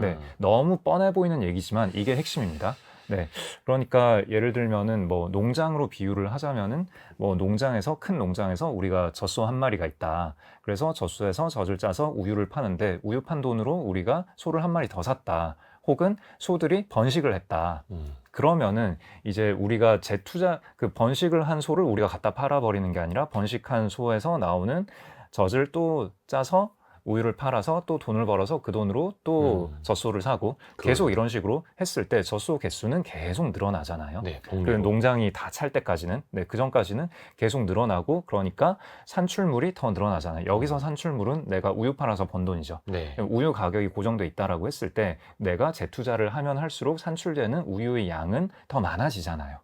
네, 너무 뻔해 보이는 얘기지만 이게 핵심입니다. 네, 그러니까 예를 들면은 뭐 농장으로 비유를 하자면은 뭐 농장에서 큰 농장에서 우리가 젖소 한 마리가 있다. 그래서 젖소에서 젖을 짜서 우유를 파는데 우유 판 돈으로 우리가 소를 한 마리 더 샀다. 혹은 소들이 번식을 했다. 그러면은 이제 우리가 재투자 그 번식을 한 소를 우리가 갖다 팔아버리는 게 아니라 번식한 소에서 나오는 젖을 또 짜서 우유를 팔아서 또 돈을 벌어서 그 돈으로 또 젖소를 사고 계속 이런 식으로 했을 때 젖소 개수는 계속 늘어나잖아요. 네, 그 농장이 다 찰 때까지는 그 전까지는 계속 늘어나고 그러니까 산출물이 더 늘어나잖아요. 여기서 산출물은 내가 우유 팔아서 번 돈이죠. 네. 우유 가격이 고정돼 있다라고 했을 때 내가 재투자를 하면 할수록 산출되는 우유의 양은 더 많아지잖아요.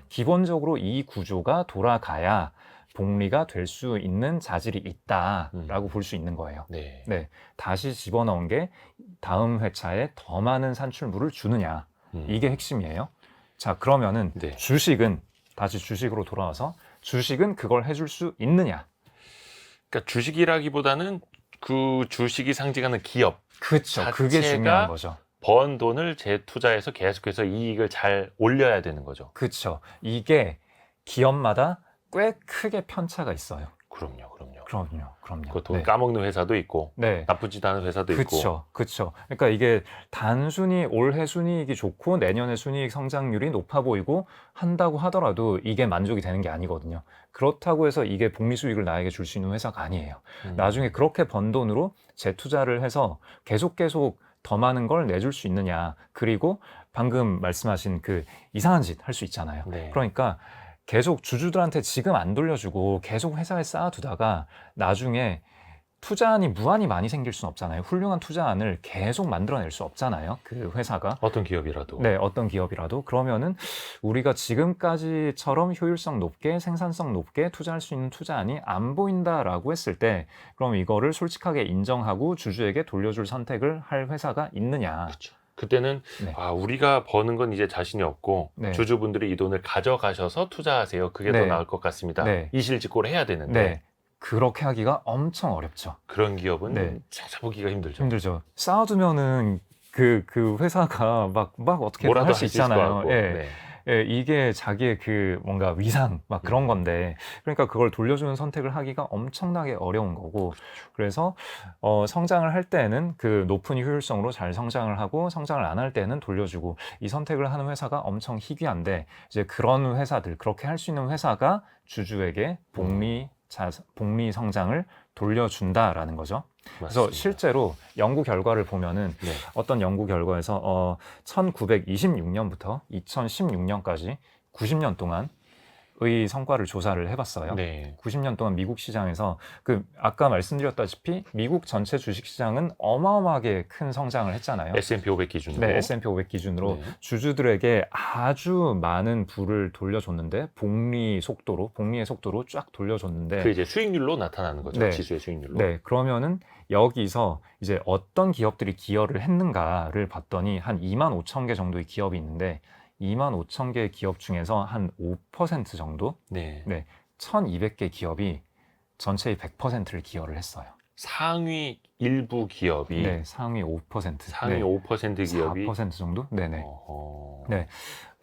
기본적으로 이 구조가 돌아가야 복리가 될 수 있는 자질이 있다라고 볼 수 있는 거예요. 네. 네, 다시 집어넣은 게 다음 회차에 더 많은 산출물을 주느냐 이게 핵심이에요. 자, 그러면은 네. 주식은 다시 주식으로 돌아와서 주식은 그걸 해줄 수 있느냐? 그러니까 주식이라기보다는 그 주식이 상징하는 기업 그렇죠. 그게 자체가 중요한 거죠. 번 돈을 재투자해서 계속해서 이익을 잘 올려야 되는 거죠. 그렇죠. 이게 기업마다 꽤 크게 편차가 있어요. 그럼요. 그럼요. 그 돈 까먹는 회사도 있고 네. 나쁘지도 않은 회사도 있고. 그렇죠. 그러니까 이게 단순히 올해 순이익이 좋고 내년에 순이익 성장률이 높아 보이고 한다고 하더라도 이게 만족이 되는 게 아니거든요. 그렇다고 해서 이게 복리 수익을 나에게 줄 수 있는 회사가 아니에요. 나중에 그렇게 번 돈으로 재투자를 해서 계속 더 많은 걸 내줄 수 있느냐. 그리고 방금 말씀하신 그 이상한 짓 할 수 있잖아요. 네. 그러니까 계속 주주들한테 지금 안 돌려주고 계속 회사에 쌓아두다가 나중에 투자안이 무한히 많이 생길 수는 없잖아요. 훌륭한 투자안을 계속 만들어낼 수 없잖아요. 그 회사가. 어떤 기업이라도. 네, 어떤 기업이라도. 그러면은 우리가 지금까지처럼 효율성 높게, 생산성 높게 투자할 수 있는 투자안이 안 보인다라고 했을 때, 그럼 이거를 솔직하게 인정하고 주주에게 돌려줄 선택을 할 회사가 있느냐. 그렇죠. 그때는 네. 우리가 버는 건 이제 자신이 없고 네. 주주분들이 이 돈을 가져가셔서 투자하세요. 그게 네. 더 나을 것 같습니다. 네. 이실직고를 해야 되는데 네. 그렇게 하기가 엄청 어렵죠. 그런 기업은 네. 찾아보기가 힘들죠. 힘들죠. 쌓아두면은 그 회사가 막 어떻게 뭐라도 할 수 하실 것 있잖아요. 같고. 예. 네. 예, 이게 자기의 그 뭔가 위상 막 그런 건데, 그러니까 그걸 돌려주는 선택을 하기가 엄청나게 어려운 거고, 그래서 성장을 할 때는 그 높은 효율성으로 잘 성장을 하고, 성장을 안 할 때는 돌려주고, 이 선택을 하는 회사가 엄청 희귀한데, 이제 그런 회사들, 그렇게 할 수 있는 회사가 주주에게 복리 성장을 돌려준다라는 거죠. 그래서 맞습니다. 실제로 연구 결과를 보면은 네. 어떤 연구 결과에서 1926년부터 2016년까지 90년 동안의 성과를 조사를 해봤어요. 네. 90년 동안 미국 시장에서 아까 말씀드렸다시피 미국 전체 주식 시장은 어마어마하게 큰 성장을 했잖아요. S&P 500 기준으로. 네, S&P 500 기준으로 네. 주주들에게 아주 많은 부를 돌려줬는데 복리의 속도로 쫙 돌려줬는데 그 이제 수익률로 나타나는 거죠. 네. 지수의 수익률로. 네, 그러면은 여기서 이제 어떤 기업들이 기여를 했는가를 봤더니 한 2만 5천 개 정도의 기업이 있는데 2만 5천 개의 기업 중에서 한 5% 정도, 네. 1,200개 기업이 전체의 100%를 기여를 했어요. 상위 일부 기업이 네, 상위 5%, 상위 네, 5% 기업이 4% 정도, 네네. 어허. 네.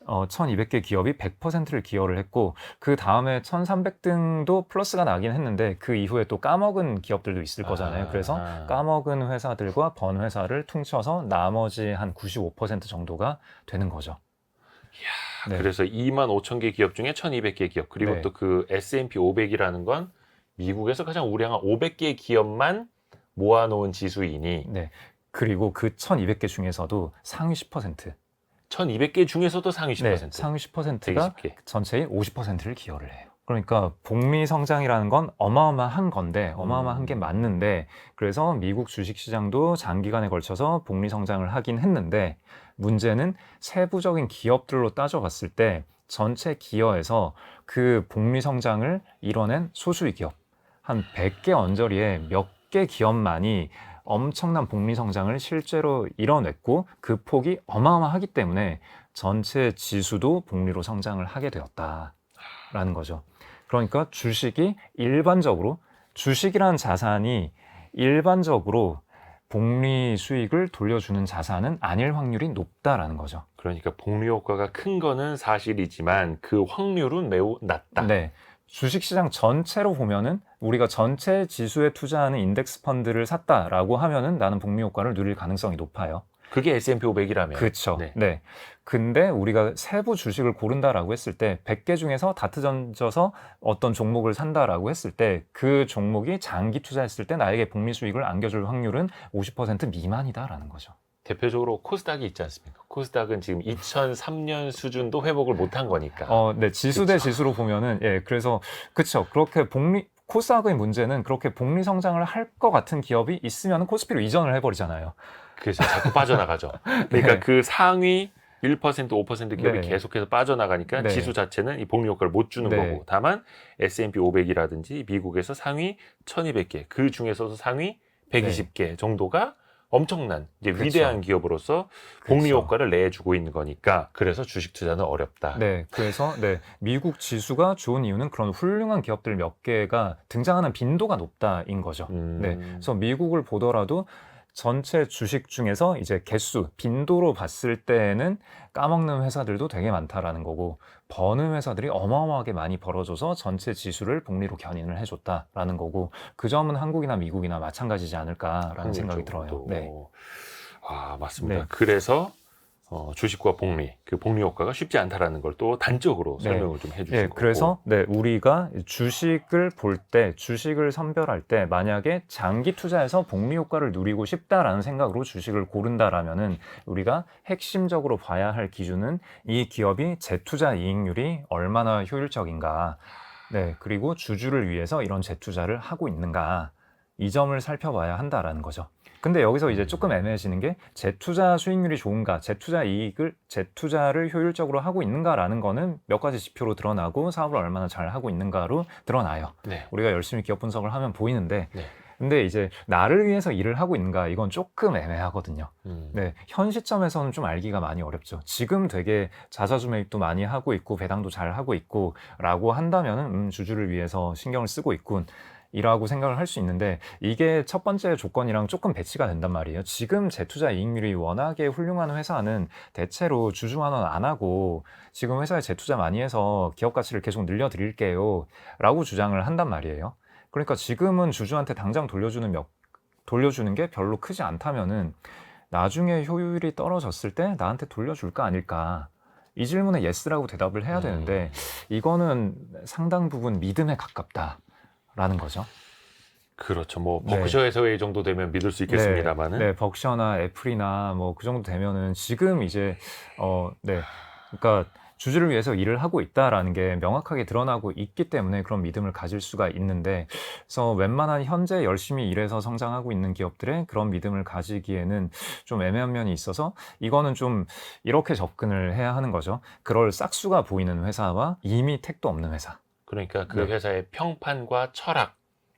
1,200개 기업이 100%를 기여를 했고, 그 다음에 1,300등도 플러스가 나긴 했는데, 그 이후에 또 까먹은 기업들도 있을 거잖아요. 그래서 까먹은 회사들과 번 회사를 퉁쳐서 나머지 한 95% 정도가 되는 거죠. 네. 그래서 2만 5천 개 기업 중에 1,200개 기업, 그리고 네. 또 그 S&P 500이라는 건 미국에서 가장 우량한 500개 기업만 모아놓은 지수이니 네. 그리고 그 1,200개 중에서도 상위 10%, 1,200개 중에서도 상위 10%. 네, 상위 10%가 120개. 전체의 50%를 기여를 해요. 그러니까 복리 성장이라는 건 어마어마한 건데, 어마어마한 게 맞는데, 그래서 미국 주식시장도 장기간에 걸쳐서 복리 성장을 하긴 했는데, 문제는 세부적인 기업들로 따져봤을 때 전체 기여에서 그 복리 성장을 이뤄낸 소수의 기업, 한 100개 언저리에 몇 개 기업만이 엄청난 복리 성장을 실제로 이뤄냈고, 그 폭이 어마어마하기 때문에 전체 지수도 복리로 성장을 하게 되었다라는 거죠. 그러니까 주식이라는 자산이 일반적으로 복리 수익을 돌려주는 자산은 아닐 확률이 높다라는 거죠. 그러니까 복리 효과가 큰 거는 사실이지만 그 확률은 매우 낮다. 네. 주식시장 전체로 보면은 우리가 전체 지수에 투자하는 인덱스 펀드를 샀다라고 하면은 나는 복리 효과를 누릴 가능성이 높아요. 그게 S&P 500이라면. 그렇죠. 네. 네. 근데 우리가 세부 주식을 고른다라고 했을 때 100개 중에서 다트 던져서 어떤 종목을 산다라고 했을 때 그 종목이 장기 투자했을 때 나에게 복리 수익을 안겨줄 확률은 50% 미만이다라는 거죠. 대표적으로 코스닥이 있지 않습니까? 코스닥은 지금 2003년 수준도 회복을 못한 거니까. 네, 지수 대 지수로 보면은, 예, 그래서, 그쵸. 그렇게 코스닥의 문제는 그렇게 복리 성장을 할 것 같은 기업이 있으면 코스피로 이전을 해버리잖아요. 그래서 자꾸 빠져나가죠. 그러니까 네. 그 상위 1%, 5% 기업이 네. 계속해서 빠져나가니까 네. 지수 자체는 이 복리 효과를 못 주는 네. 거고, 다만 S&P 500이라든지 미국에서 상위 1,200개, 그 중에서도 상위 120개 정도가 엄청난 이제 그쵸. 위대한 기업으로서 복리 그쵸. 효과를 내주고 있는 거니까, 그래서 주식 투자는 어렵다. 네, 그래서 미국 지수가 좋은 이유는 그런 훌륭한 기업들 몇 개가 등장하는 빈도가 높다인 거죠. 네, 그래서 미국을 보더라도 전체 주식 중에서 이제 개수, 빈도로 봤을 때는 까먹는 회사들도 되게 많다라는 거고, 버는 회사들이 어마어마하게 많이 벌어줘서 전체 지수를 복리로 견인을 해줬다라는 거고, 그 점은 한국이나 미국이나 마찬가지지 않을까라는 생각이 들어요. 네. 맞습니다. 네. 그래서 주식과 복리, 그 복리 효과가 쉽지 않다라는 걸 또 단적으로 네. 설명을 좀 해주신 네, 거고. 그래서 우리가 주식을 볼 때, 주식을 선별할 때 만약에 장기 투자해서 복리 효과를 누리고 싶다라는 생각으로 주식을 고른다라면은 우리가 핵심적으로 봐야 할 기준은 이 기업이 재투자 이익률이 얼마나 효율적인가, 네, 그리고 주주를 위해서 이런 재투자를 하고 있는가, 이 점을 살펴봐야 한다라는 거죠. 근데 여기서 이제 조금 애매해지는 게 재투자 수익률이 좋은가, 재투자를 효율적으로 하고 있는가라는 거는 몇 가지 지표로 드러나고 사업을 얼마나 잘 하고 있는가로 드러나요. 네. 우리가 열심히 기업 분석을 하면 보이는데 네. 근데 이제 나를 위해서 일을 하고 있는가 이건 조금 애매하거든요. 네, 현 시점에서는 좀 알기가 많이 어렵죠. 지금 되게 자사주 매입도 많이 하고 있고 배당도 잘 하고 있고 라고 한다면은 주주를 위해서 신경을 쓰고 있군 이라고 생각을 할 수 있는데 이게 첫 번째 조건이랑 조금 배치가 된단 말이에요. 지금 재투자 이익률이 워낙에 훌륭한 회사는 대체로 주주 환원 안 하고 지금 회사에 재투자 많이 해서 기업 가치를 계속 늘려드릴게요 라고 주장을 한단 말이에요. 그러니까 지금은 주주한테 당장 돌려주는 게 별로 크지 않다면은 나중에 효율이 떨어졌을 때 나한테 돌려줄까 아닐까 이 질문에 예스라고 대답을 해야 되는데 이거는 상당 부분 믿음에 가깝다라는 거죠. 그렇죠. 뭐 네. 버크셔 해서웨이 정도 되면 믿을 수 있겠습니다만은. 네, 벅셔나 애플이나 뭐 그 정도 되면은 지금 이제 그러니까 주주를 위해서 일을 하고 있다라는 게 명확하게 드러나고 있기 때문에 그런 믿음을 가질 수가 있는데 그래서 웬만한 현재 열심히 일해서 성장하고 있는 기업들의 그런 믿음을 가지기에는 좀 애매한 면이 있어서 이거는 좀 이렇게 접근을 해야 하는 거죠. 그럴 싹수가 보이는 회사와 이미 택도 없는 회사. 그러니까 그 네. 회사의 평판과 철학,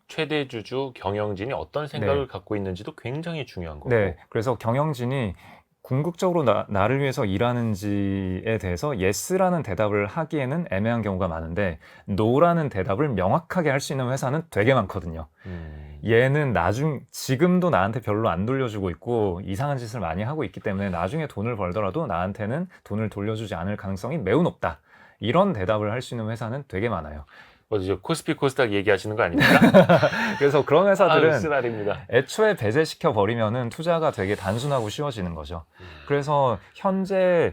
최대 주주 경영진이 어떤 생각을 갖고 있는지도 굉장히 중요한 거고. 네, 그래서 경영진이 궁극적으로 나를 위해서 일하는지에 대해서 yes라는 대답을 하기에는 애매한 경우가 많은데 no라는 대답을 명확하게 할 수 있는 회사는 되게 많거든요. 얘는 지금도 나한테 별로 안 돌려주고 있고 이상한 짓을 많이 하고 있기 때문에 나중에 돈을 벌더라도 나한테는 돈을 돌려주지 않을 가능성이 매우 높다. 이런 대답을 할 수 있는 회사는 되게 많아요. 어디죠? 코스피 코스닥 얘기하시는 거 아닙니까? 그래서 그런 회사들은 쓰라립니다. 애초에 배제시켜 버리면은 투자가 되게 단순하고 쉬워지는 거죠. 그래서 현재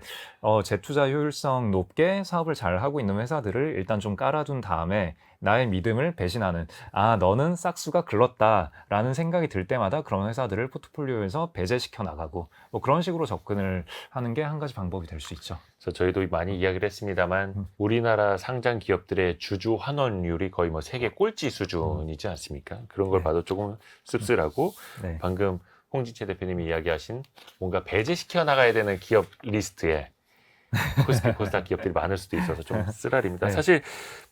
재투자 효율성 높게 사업을 잘 하고 있는 회사들을 일단 좀 깔아둔 다음에 나의 믿음을 배신하는 너는 싹수가 글렀다라는 생각이 들 때마다 그런 회사들을 포트폴리오에서 배제시켜 나가고 뭐 그런 식으로 접근을 하는 게 한 가지 방법이 될 수 있죠. 그래서 저희도 많이 이야기를 했습니다만 우리나라 상장 기업들의 주주 환원율이 거의 뭐 세계 꼴찌 수준이지 않습니까? 그런 걸 네. 봐도 조금 씁쓸하고 네. 방금 홍진채 대표님이 이야기하신 뭔가 배제시켜 나가야 되는 기업 리스트에 코스피 코스닥 기업들이 많을 수도 있어서 좀 쓰라립니다. 네. 사실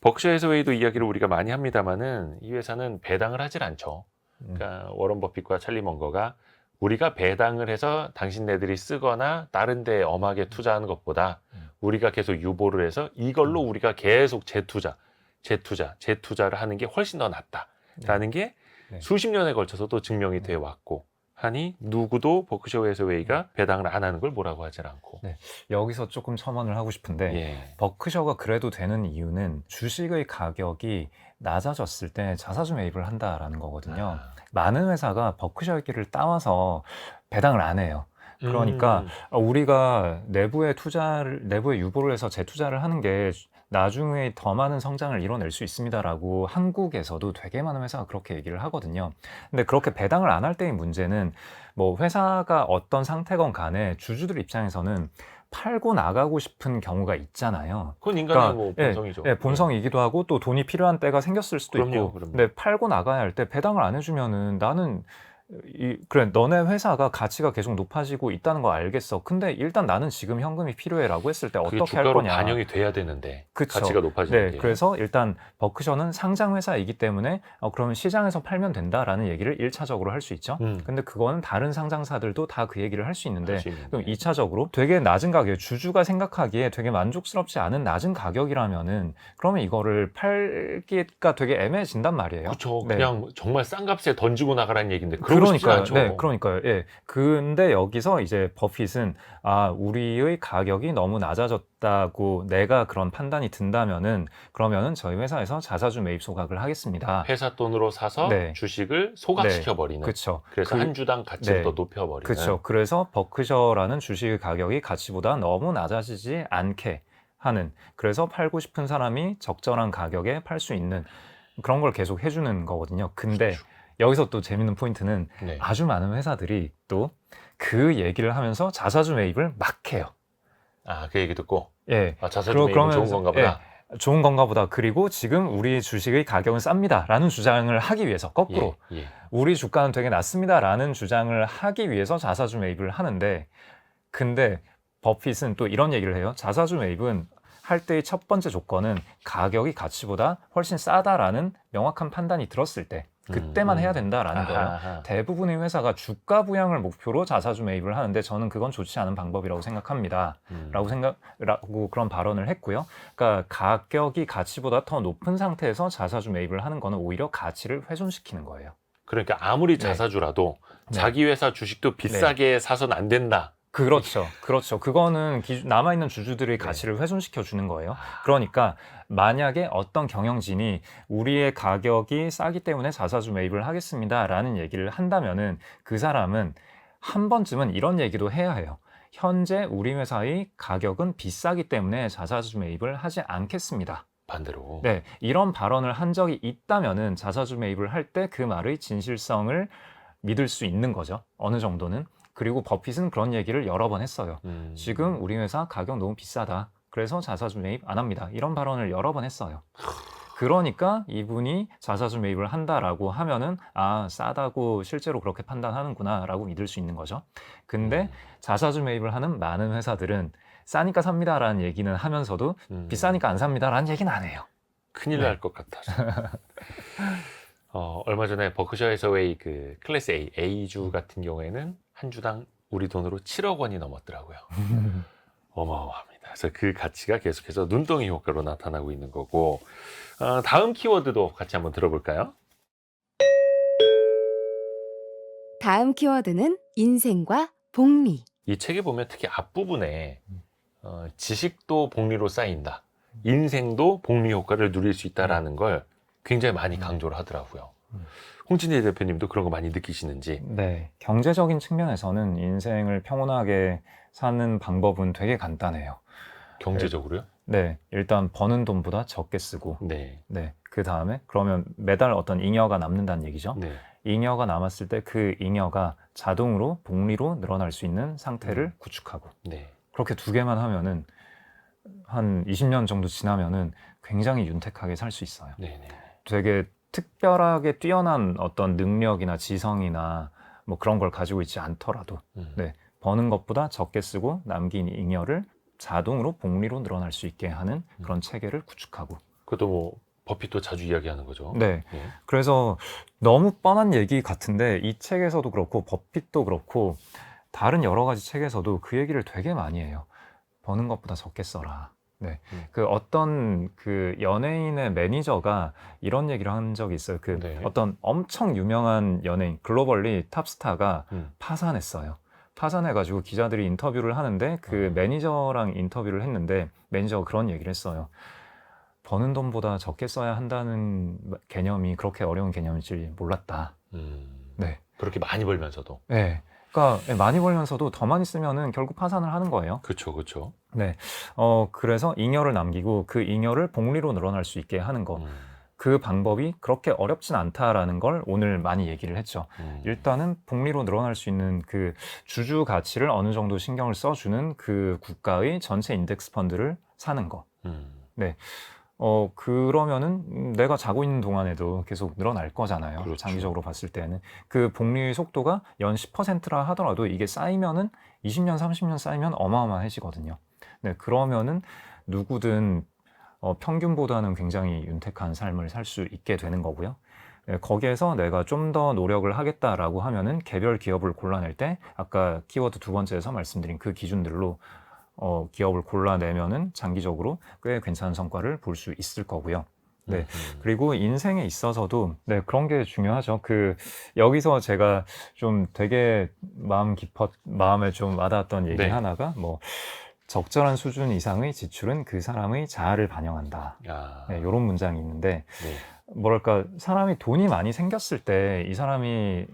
버크셔 해서웨이도 이야기를 우리가 많이 합니다만은 이 회사는 배당을 하질 않죠. 그러니까 워런 버핏과 찰리 먼거가 우리가 배당을 해서 당신네들이 쓰거나 다른 데 엄하게 투자하는 것보다 우리가 계속 유보를 해서 이걸로 우리가 계속 재투자를 하는 게 훨씬 더 낫다라는 게 네. 수십 년에 걸쳐서도 증명이 돼 왔고 하니 누구도 버크셔 해서웨이가 배당을 안 하는 걸 뭐라고 하질 않고. 네. 여기서 조금 첨언을 하고 싶은데 예. 버크셔가 그래도 되는 이유는 주식의 가격이 낮아졌을 때 자사주 매입을 한다라는 거거든요. 많은 회사가 버크셔의 길을 따와서 배당을 안 해요. 그러니까 우리가 내부에 유보를 해서 재투자를 하는 게 나중에 더 많은 성장을 이뤄낼 수 있습니다라고 한국에서도 되게 많은 회사가 그렇게 얘기를 하거든요. 근데 그렇게 배당을 안 할 때의 문제는 뭐 회사가 어떤 상태건 간에 주주들 입장에서는 팔고 나가고 싶은 경우가 있잖아요. 그건 인간의 그러니까, 뭐 본성이죠. 예, 본성이기도 하고 또 돈이 필요한 때가 생겼을 수도 그럼요, 있고. 그럼요. 근데 팔고 나가야 할 때 배당을 안 해주면은 나는 그래 너네 회사가 가치가 계속 높아지고 있다는 거 알겠어. 근데 일단 나는 지금 현금이 필요해라고 했을 때 그게 어떻게 할 주가로 거냐. 반영이 돼야 되는데 그쵸. 가치가 높아지는 네, 게. 그래서 일단 버크셔는 상장 회사이기 때문에 그러면 시장에서 팔면 된다라는 얘기를 1차적으로 할 수 있죠. 근데 그거는 다른 상장사들도 다 그 얘기를 할 수 있는데 할 수 있는데. 그럼 2차적으로 되게 낮은 가격, 주주가 생각하기에 되게 만족스럽지 않은 낮은 가격이라면은 그러면 이거를 팔기가 되게 애매해진단 말이에요. 그렇죠. 네. 그냥 정말 싼 값에 던지고 나가라는 얘기인데 그러고 싶지 않죠. 네, 그러니까요. 예. 근데 여기서 이제 버핏은 우리의 가격이 너무 낮아졌다고 내가 그런 판단이 든다면은 그러면은 저희 회사에서 자사주 매입 소각을 하겠습니다. 회사 돈으로 사서 네. 주식을 소각시켜 버리는. 그렇죠. 그래서 한 주당 가치를 네. 더 높여 버리는. 그렇죠. 그래서 버크셔라는 주식의 가격이 가치보다 너무 낮아지지 않게 하는, 그래서 팔고 싶은 사람이 적절한 가격에 팔 수 있는 그런 걸 계속 해주는 거거든요. 근데 그렇죠. 여기서 또 재밌는 포인트는 네. 아주 많은 회사들이 또 그 얘기를 하면서 자사주 매입을 막 해요. 그 얘기 듣고 예. 자사주 매입은 좋은 건가 보다. 좋은 건가 보다. 그리고 지금 우리 주식의 가격은 쌉니다. 라는 주장을 하기 위해서 거꾸로 예. 우리 주가는 되게 낮습니다. 라는 주장을 하기 위해서 자사주 매입을 하는데 근데 버핏은 또 이런 얘기를 해요. 자사주 매입은 할 때의 첫 번째 조건은 가격이 가치보다 훨씬 싸다라는 명확한 판단이 들었을 때 그때만 해야 된다라는 거예요. 아하. 대부분의 회사가 주가 부양을 목표로 자사주 매입을 하는데 저는 그건 좋지 않은 방법이라고 생각합니다. 라고 그런 발언을 했고요. 그러니까 가격이 가치보다 더 높은 상태에서 자사주 매입을 하는 거는 오히려 가치를 훼손시키는 거예요. 그러니까 아무리 네. 자사주라도 네. 자기 회사 주식도 비싸게 사서는 안 된다. 그렇죠. 그렇죠. 그거는 남아있는 주주들의 네. 가치를 훼손시켜 주는 거예요. 그러니까 만약에 어떤 경영진이 우리의 가격이 싸기 때문에 자사주 매입을 하겠습니다라는 얘기를 한다면은 그 사람은 한 번쯤은 이런 얘기도 해야 해요. 현재 우리 회사의 가격은 비싸기 때문에 자사주 매입을 하지 않겠습니다. 반대로. 네, 이런 발언을 한 적이 있다면은 자사주 매입을 할 때 그 말의 진실성을 믿을 수 있는 거죠. 어느 정도는. 그리고 버핏은 그런 얘기를 여러 번 했어요. 지금 우리 회사 가격 너무 비싸다. 그래서 자사주 매입 안 합니다. 이런 발언을 여러 번 했어요. 그러니까 이분이 자사주 매입을 한다라고 하면은 아, 싸다고 실제로 그렇게 판단하는구나 라고 믿을 수 있는 거죠. 근데 자사주 매입을 하는 많은 회사들은 싸니까 삽니다라는 얘기는 하면서도 비싸니까 안 삽니다라는 얘기는 안 해요. 큰일 네. 날 것 같아서. 얼마 전에 버크셔 해서웨이 그 클래스 A, A주 같은 경우에는 한 주당 우리 돈으로 7억 원이 넘었더라고요. 어마어마합니다. 그래서 그 가치가 계속해서 눈덩이 효과로 나타나고 있는 거고, 다음 키워드도 같이 한번 들어볼까요? 다음 키워드는 인생과 복리. 이 책에 보면 특히 앞부분에 지식도 복리로 쌓인다. 인생도 복리 효과를 누릴 수 있다라는 걸 굉장히 많이 강조를 하더라고요. 홍진희 대표님도 그런 거 많이 느끼시는지. 네, 경제적인 측면에서는 인생을 평온하게 사는 방법은 되게 간단해요. 경제적으로요? 네, 일단 버는 돈보다 적게 쓰고, 네. 네, 그 다음에 그러면 매달 어떤 잉여가 남는다는 얘기죠. 네. 잉여가 남았을 때 그 잉여가 자동으로 복리로 늘어날 수 있는 상태를 구축하고, 네. 그렇게 두 개만 하면은 한 20년 정도 지나면은 굉장히 윤택하게 살 수 있어요. 네. 네. 되게 특별하게 뛰어난 어떤 능력이나 지성이나 뭐 그런 걸 가지고 있지 않더라도 네, 버는 것보다 적게 쓰고 남긴 잉여를 자동으로 복리로 늘어날 수 있게 하는 그런 체계를 구축하고. 그것도 뭐 버핏도 자주 이야기하는 거죠. 네. 네. 그래서 너무 뻔한 얘기 같은데 이 책에서도 그렇고 버핏도 그렇고 다른 여러 가지 책에서도 그 얘기를 되게 많이 해요. 버는 것보다 적게 써라. 네. 그 어떤 그 연예인의 매니저가 이런 얘기를 한 적이 있어요. 그 네. 어떤 엄청 유명한 연예인, 글로벌리 탑스타가 파산했어요. 파산해가지고 기자들이 인터뷰를 하는데 그 매니저랑 인터뷰를 했는데 매니저가 그런 얘기를 했어요. 버는 돈보다 적게 써야 한다는 개념이 그렇게 어려운 개념일지 몰랐다. 네. 그렇게 많이 벌면서도. 네. 그러니까 많이 벌면서도 더 많이 쓰면은 결국 파산을 하는 거예요. 그렇죠, 그렇죠. 네. 그래서 잉여를 남기고 그 잉여를 복리로 늘어날 수 있게 하는 거. 그 방법이 그렇게 어렵진 않다라는 걸 오늘 많이 얘기를 했죠. 일단은 복리로 늘어날 수 있는 그 주주 가치를 어느 정도 신경을 써주는 그 국가의 전체 인덱스 펀드를 사는 거. 네. 그러면은 내가 자고 있는 동안에도 계속 늘어날 거잖아요. 그렇죠. 장기적으로 봤을 때는. 그 복리의 속도가 연 10%라 하더라도 이게 쌓이면은 20년, 30년 쌓이면 어마어마해지거든요. 네, 그러면은 누구든 평균보다는 굉장히 윤택한 삶을 살 수 있게 되는 거고요. 네, 거기에서 내가 좀 더 노력을 하겠다라고 하면은 개별 기업을 골라낼 때 아까 키워드 두 번째에서 말씀드린 그 기준들로 기업을 골라내면은 장기적으로 꽤 괜찮은 성과를 볼 수 있을 거고요. 네. 그리고 인생에 있어서도 네, 그런 게 중요하죠. 여기서 제가 좀 되게 마음에 좀 와닿았던 얘기 네. 하나가 뭐 적절한 수준 이상의 지출은 그 사람의 자아를 반영한다. 네, 이런 문장이 있는데 네. 뭐랄까 사람이 돈이 많이 생겼을 때 이 사람이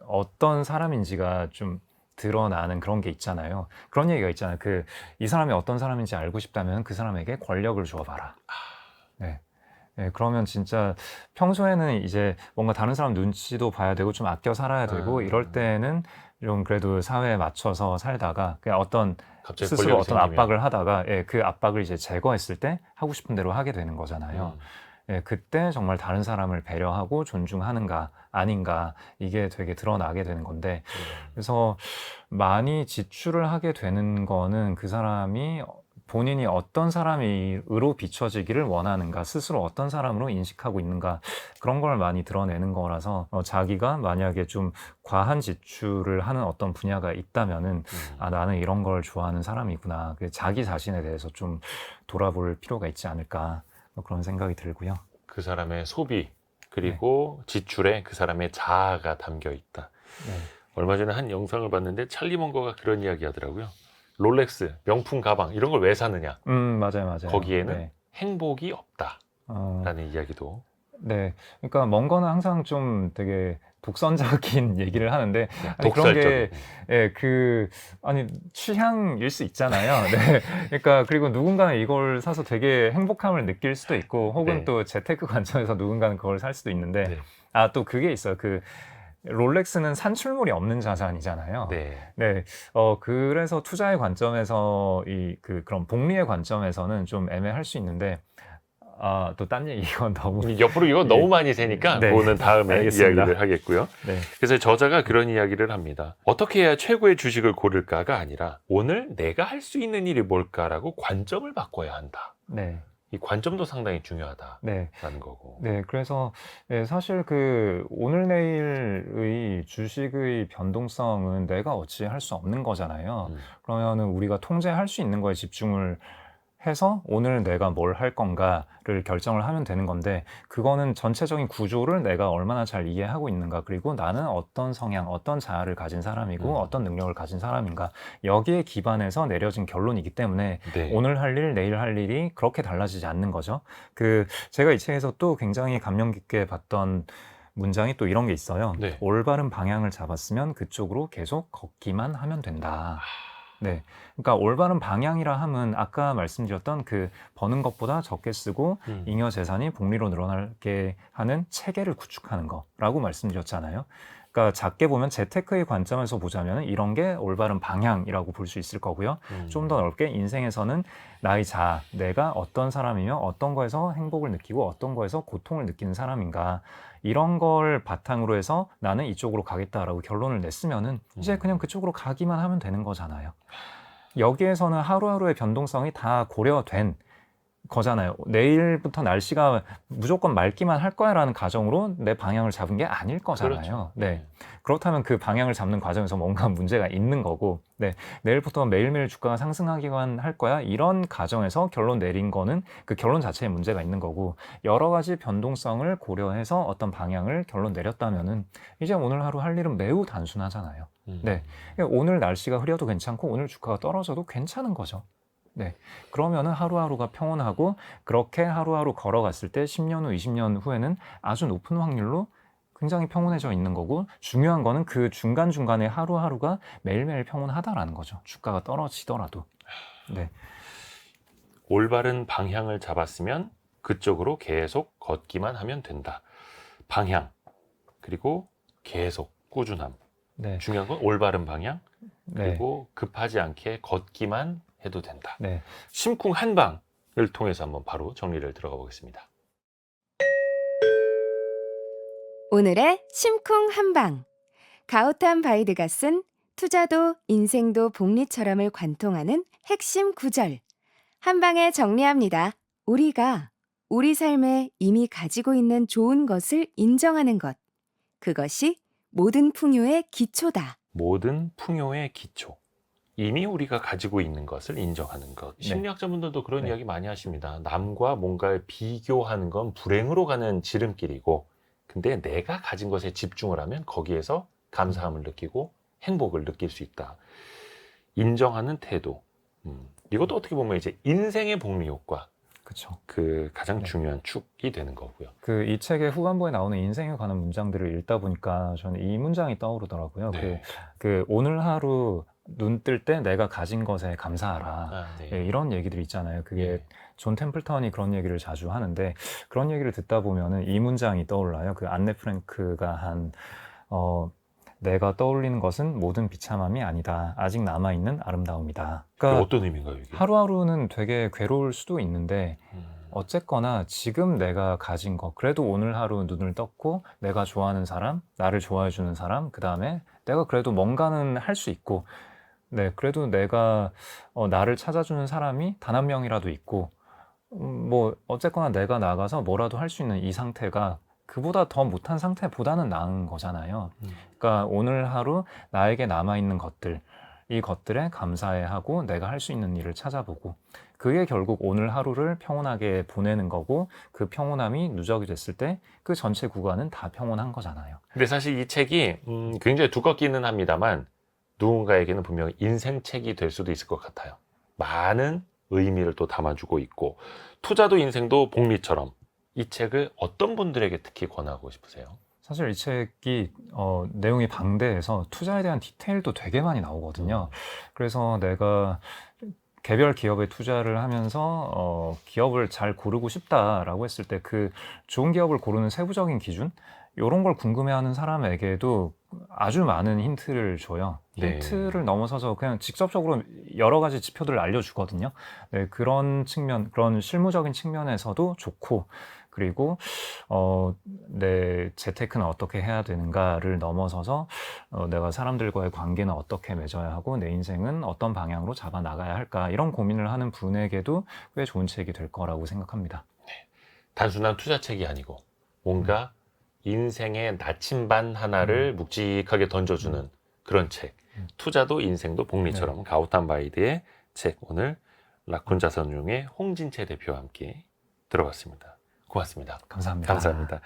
어떤 사람인지가 좀 드러나는 그런 게 있잖아요. 그런 얘기가 있잖아요. 이 사람이 어떤 사람인지 알고 싶다면 그 사람에게 권력을 주어봐라. 네. 네, 그러면 진짜 평소에는 이제 뭔가 다른 사람 눈치도 봐야 되고 좀 아껴 살아야 되고 이럴 때는 좀 그래도 사회에 맞춰서 살다가 그냥 어떤 갑자기 스스로 권력이 어떤 생기면. 압박을 하다가 예, 그 압박을 이제 제거했을 때 하고 싶은 대로 하게 되는 거잖아요. 예, 그때 정말 다른 사람을 배려하고 존중하는가 아닌가 이게 되게 드러나게 되는 건데 그래서 많이 지출을 하게 되는 거는 그 사람이 본인이 어떤 사람으로 비춰지기를 원하는가, 스스로 어떤 사람으로 인식하고 있는가 그런 걸 많이 드러내는 거라서 자기가 만약에 좀 과한 지출을 하는 어떤 분야가 있다면은 아, 나는 이런 걸 좋아하는 사람이구나. 자기 자신에 대해서 좀 돌아볼 필요가 있지 않을까 그런 생각이 들고요. 그 사람의 소비 그리고 지출에 그 사람의 자아가 담겨 있다. 네. 얼마 전에 한 영상을 봤는데 찰리 먼거가 그런 이야기 하더라고요. 롤렉스, 명품 가방 이런 걸 왜 사느냐? 맞아요, 맞아요. 거기에는 네. 행복이 없다라는 이야기도. 네. 그러니까 먼거는 항상 좀 되게 독선적인 얘기를 하는데 아니, 그런 게 독설적인. 아니 취향일 수 있잖아요. 네. 그러니까 그리고 누군가는 이걸 사서 되게 행복함을 느낄 수도 있고 혹은 네. 또 재테크 관점에서 누군가는 그걸 살 수도 있는데 네. 아, 또 그게 있어요. 롤렉스는 산출물이 없는 자산이잖아요. 네. 네, 그래서 투자의 관점에서 그런 복리의 관점에서는 좀 애매할 수 있는데, 아, 또 딴 얘기 이건 너무. 옆으로 이거 너무 많이 새니까 네. 그거는 다음에 알겠습니다. 이야기를 하겠고요. 네, 그래서 저자가 그런 이야기를 합니다. 어떻게 해야 최고의 주식을 고를까가 아니라 오늘 내가 할 수 있는 일이 뭘까라고 관점을 바꿔야 한다. 네, 이 관점도 상당히 중요하다라는 네. 거고. 네, 그래서 네, 사실 오늘 내일의 주식의 변동성은 내가 어찌할 수 없는 거잖아요. 그러면은 우리가 통제할 수 있는 거에 집중을 해서 오늘 내가 뭘 할 건가를 결정을 하면 되는 건데 그거는 전체적인 구조를 내가 얼마나 잘 이해하고 있는가 그리고 나는 어떤 성향, 어떤 자아를 가진 사람이고 어떤 능력을 가진 사람인가 여기에 기반해서 내려진 결론이기 때문에 네. 오늘 할 일, 내일 할 일이 그렇게 달라지지 않는 거죠. 제가 이 책에서 또 굉장히 감명 깊게 봤던 문장이 또 이런 게 있어요. 네. 올바른 방향을 잡았으면 그쪽으로 계속 걷기만 하면 된다. 네. 그러니까 올바른 방향이라 함은 아까 말씀드렸던 버는 것보다 적게 쓰고 잉여 재산이 복리로 늘어나게 하는 체계를 구축하는 거라고 말씀드렸잖아요. 그러니까 작게 보면 재테크의 관점에서 보자면 이런 게 올바른 방향이라고 볼 수 있을 거고요. 좀 더 넓게 인생에서는 나의 자아, 내가 어떤 사람이며 어떤 거에서 행복을 느끼고 어떤 거에서 고통을 느끼는 사람인가 이런 걸 바탕으로 해서 나는 이쪽으로 가겠다라고 결론을 냈으면은 이제 그냥 그쪽으로 가기만 하면 되는 거잖아요. 여기에서는 하루하루의 변동성이 다 고려된 거잖아요. 내일부터 날씨가 무조건 맑기만 할 거야라는 가정으로 내 방향을 잡은 게 아닐 거잖아요. 그렇죠. 네. 그렇다면 그 방향을 잡는 과정에서 뭔가 문제가 있는 거고, 네. 내일부터 매일매일 주가가 상승하기만 할 거야. 이런 가정에서 결론 내린 거는 그 결론 자체에 문제가 있는 거고, 여러 가지 변동성을 고려해서 어떤 방향을 결론 내렸다면은 이제 오늘 하루 할 일은 매우 단순하잖아요. 네. 오늘 날씨가 흐려도 괜찮고 오늘 주가가 떨어져도 괜찮은 거죠. 네. 그러면은 하루하루가 평온하고 그렇게 하루하루 걸어갔을 때 10년 후, 20년 후에는 아주 높은 확률로 굉장히 평온해져 있는 거고 중요한 거는 그 중간중간에 하루하루가 매일매일 평온하다라는 거죠. 주가가 떨어지더라도. 네. 올바른 방향을 잡았으면 그쪽으로 계속 걷기만 하면 된다. 방향 그리고 계속 꾸준함. 네. 중요한 건 올바른 방향 네. 그리고 급하지 않게 걷기만 해도 된다. 네. 심쿵 한방을 통해서 한번 바로 정리를 들어가 보겠습니다. 오늘의 심쿵 한방. 가우탐 바이드가 쓴 투자도 인생도 복리처럼을 관통하는 핵심 구절. 한방에 정리합니다. 우리가 우리 삶에 이미 가지고 있는 좋은 것을 인정하는 것. 그것이 모든 풍요의 기초다. 모든 풍요의 기초. 이미 우리가 가지고 있는 것을 인정하는 것. 네. 심리학자분들도 그런 네. 이야기 많이 하십니다. 남과 뭔가를 비교하는 건 불행으로 가는 지름길이고 근데 내가 가진 것에 집중을 하면 거기에서 감사함을 느끼고 행복을 느낄 수 있다. 인정하는 태도. 이것도 어떻게 보면 이제 인생의 복리 효과. 그렇죠. 가장 네. 중요한 축이 되는 거고요. 이 책의 후반부에 나오는 인생에 관한 문장들을 읽다 보니까 저는 이 문장이 떠오르더라고요. 네. 오늘 하루 눈 뜰 때 내가 가진 것에 감사하라. 아, 네. 예, 이런 얘기들이 있잖아요. 그게 네. 존 템플턴이 그런 얘기를 자주 하는데 그런 얘기를 듣다 보면은 이 문장이 떠올라요. 안네 프랭크가 내가 떠올리는 것은 모든 비참함이 아니다. 아직 남아있는 아름다움이다. 이게 그러니까 어떤 의미인가요, 이게? 하루하루는 되게 괴로울 수도 있는데 음, 어쨌거나 지금 내가 가진 것, 그래도 오늘 하루 눈을 떴고 내가 좋아하는 사람, 나를 좋아해 주는 사람, 그 다음에 내가 그래도 뭔가는 할 수 있고, 네, 그래도 내가 나를 찾아주는 사람이 단 한 명이라도 있고, 뭐 어쨌거나 내가 나가서 뭐라도 할 수 있는 이 상태가 그보다 더 못한 상태보다는 나은 거잖아요. 음. 그러니까 오늘 하루 나에게 남아있는 것들, 이 것들에 감사해하고 내가 할 수 있는 일을 찾아보고, 그게 결국 오늘 하루를 평온하게 보내는 거고, 그 평온함이 누적이 됐을 때 그 전체 구간은 다 평온한 거잖아요. 근데 사실 이 책이 굉장히 두껍기는 합니다만 누군가에게는 분명히 인생책이 될 수도 있을 것 같아요. 많은 의미를 또 담아주고 있고, 투자도 인생도 복리처럼, 이 책을 어떤 분들에게 특히 권하고 싶으세요? 사실 이 책이 내용이 방대해서 투자에 대한 디테일도 되게 많이 나오거든요. 그래서 내가 개별 기업에 투자를 하면서 기업을 잘 고르고 싶다라고 했을 때 그 좋은 기업을 고르는 세부적인 기준, 이런 걸 궁금해하는 사람에게도 아주 많은 힌트를 줘요. 네. 힌트를 넘어서서 그냥 직접적으로 여러 가지 지표들을 알려주거든요. 네, 그런 측면, 그런 실무적인 측면에서도 좋고, 그리고 내 재테크는 어떻게 해야 되는가를 넘어서서 내가 사람들과의 관계는 어떻게 맺어야 하고 내 인생은 어떤 방향으로 잡아 나가야 할까, 이런 고민을 하는 분에게도 꽤 좋은 책이 될 거라고 생각합니다. 단순한 투자책이 아니고 뭔가 인생의 나침반 하나를 묵직하게 던져주는 그런 책. 투자도 인생도 복리처럼, 가우탄 바이드의 책, 오늘 라쿤 자산운용의 홍진채 대표와 함께 들어봤습니다. 고맙습니다. 감사합니다. 감사합니다.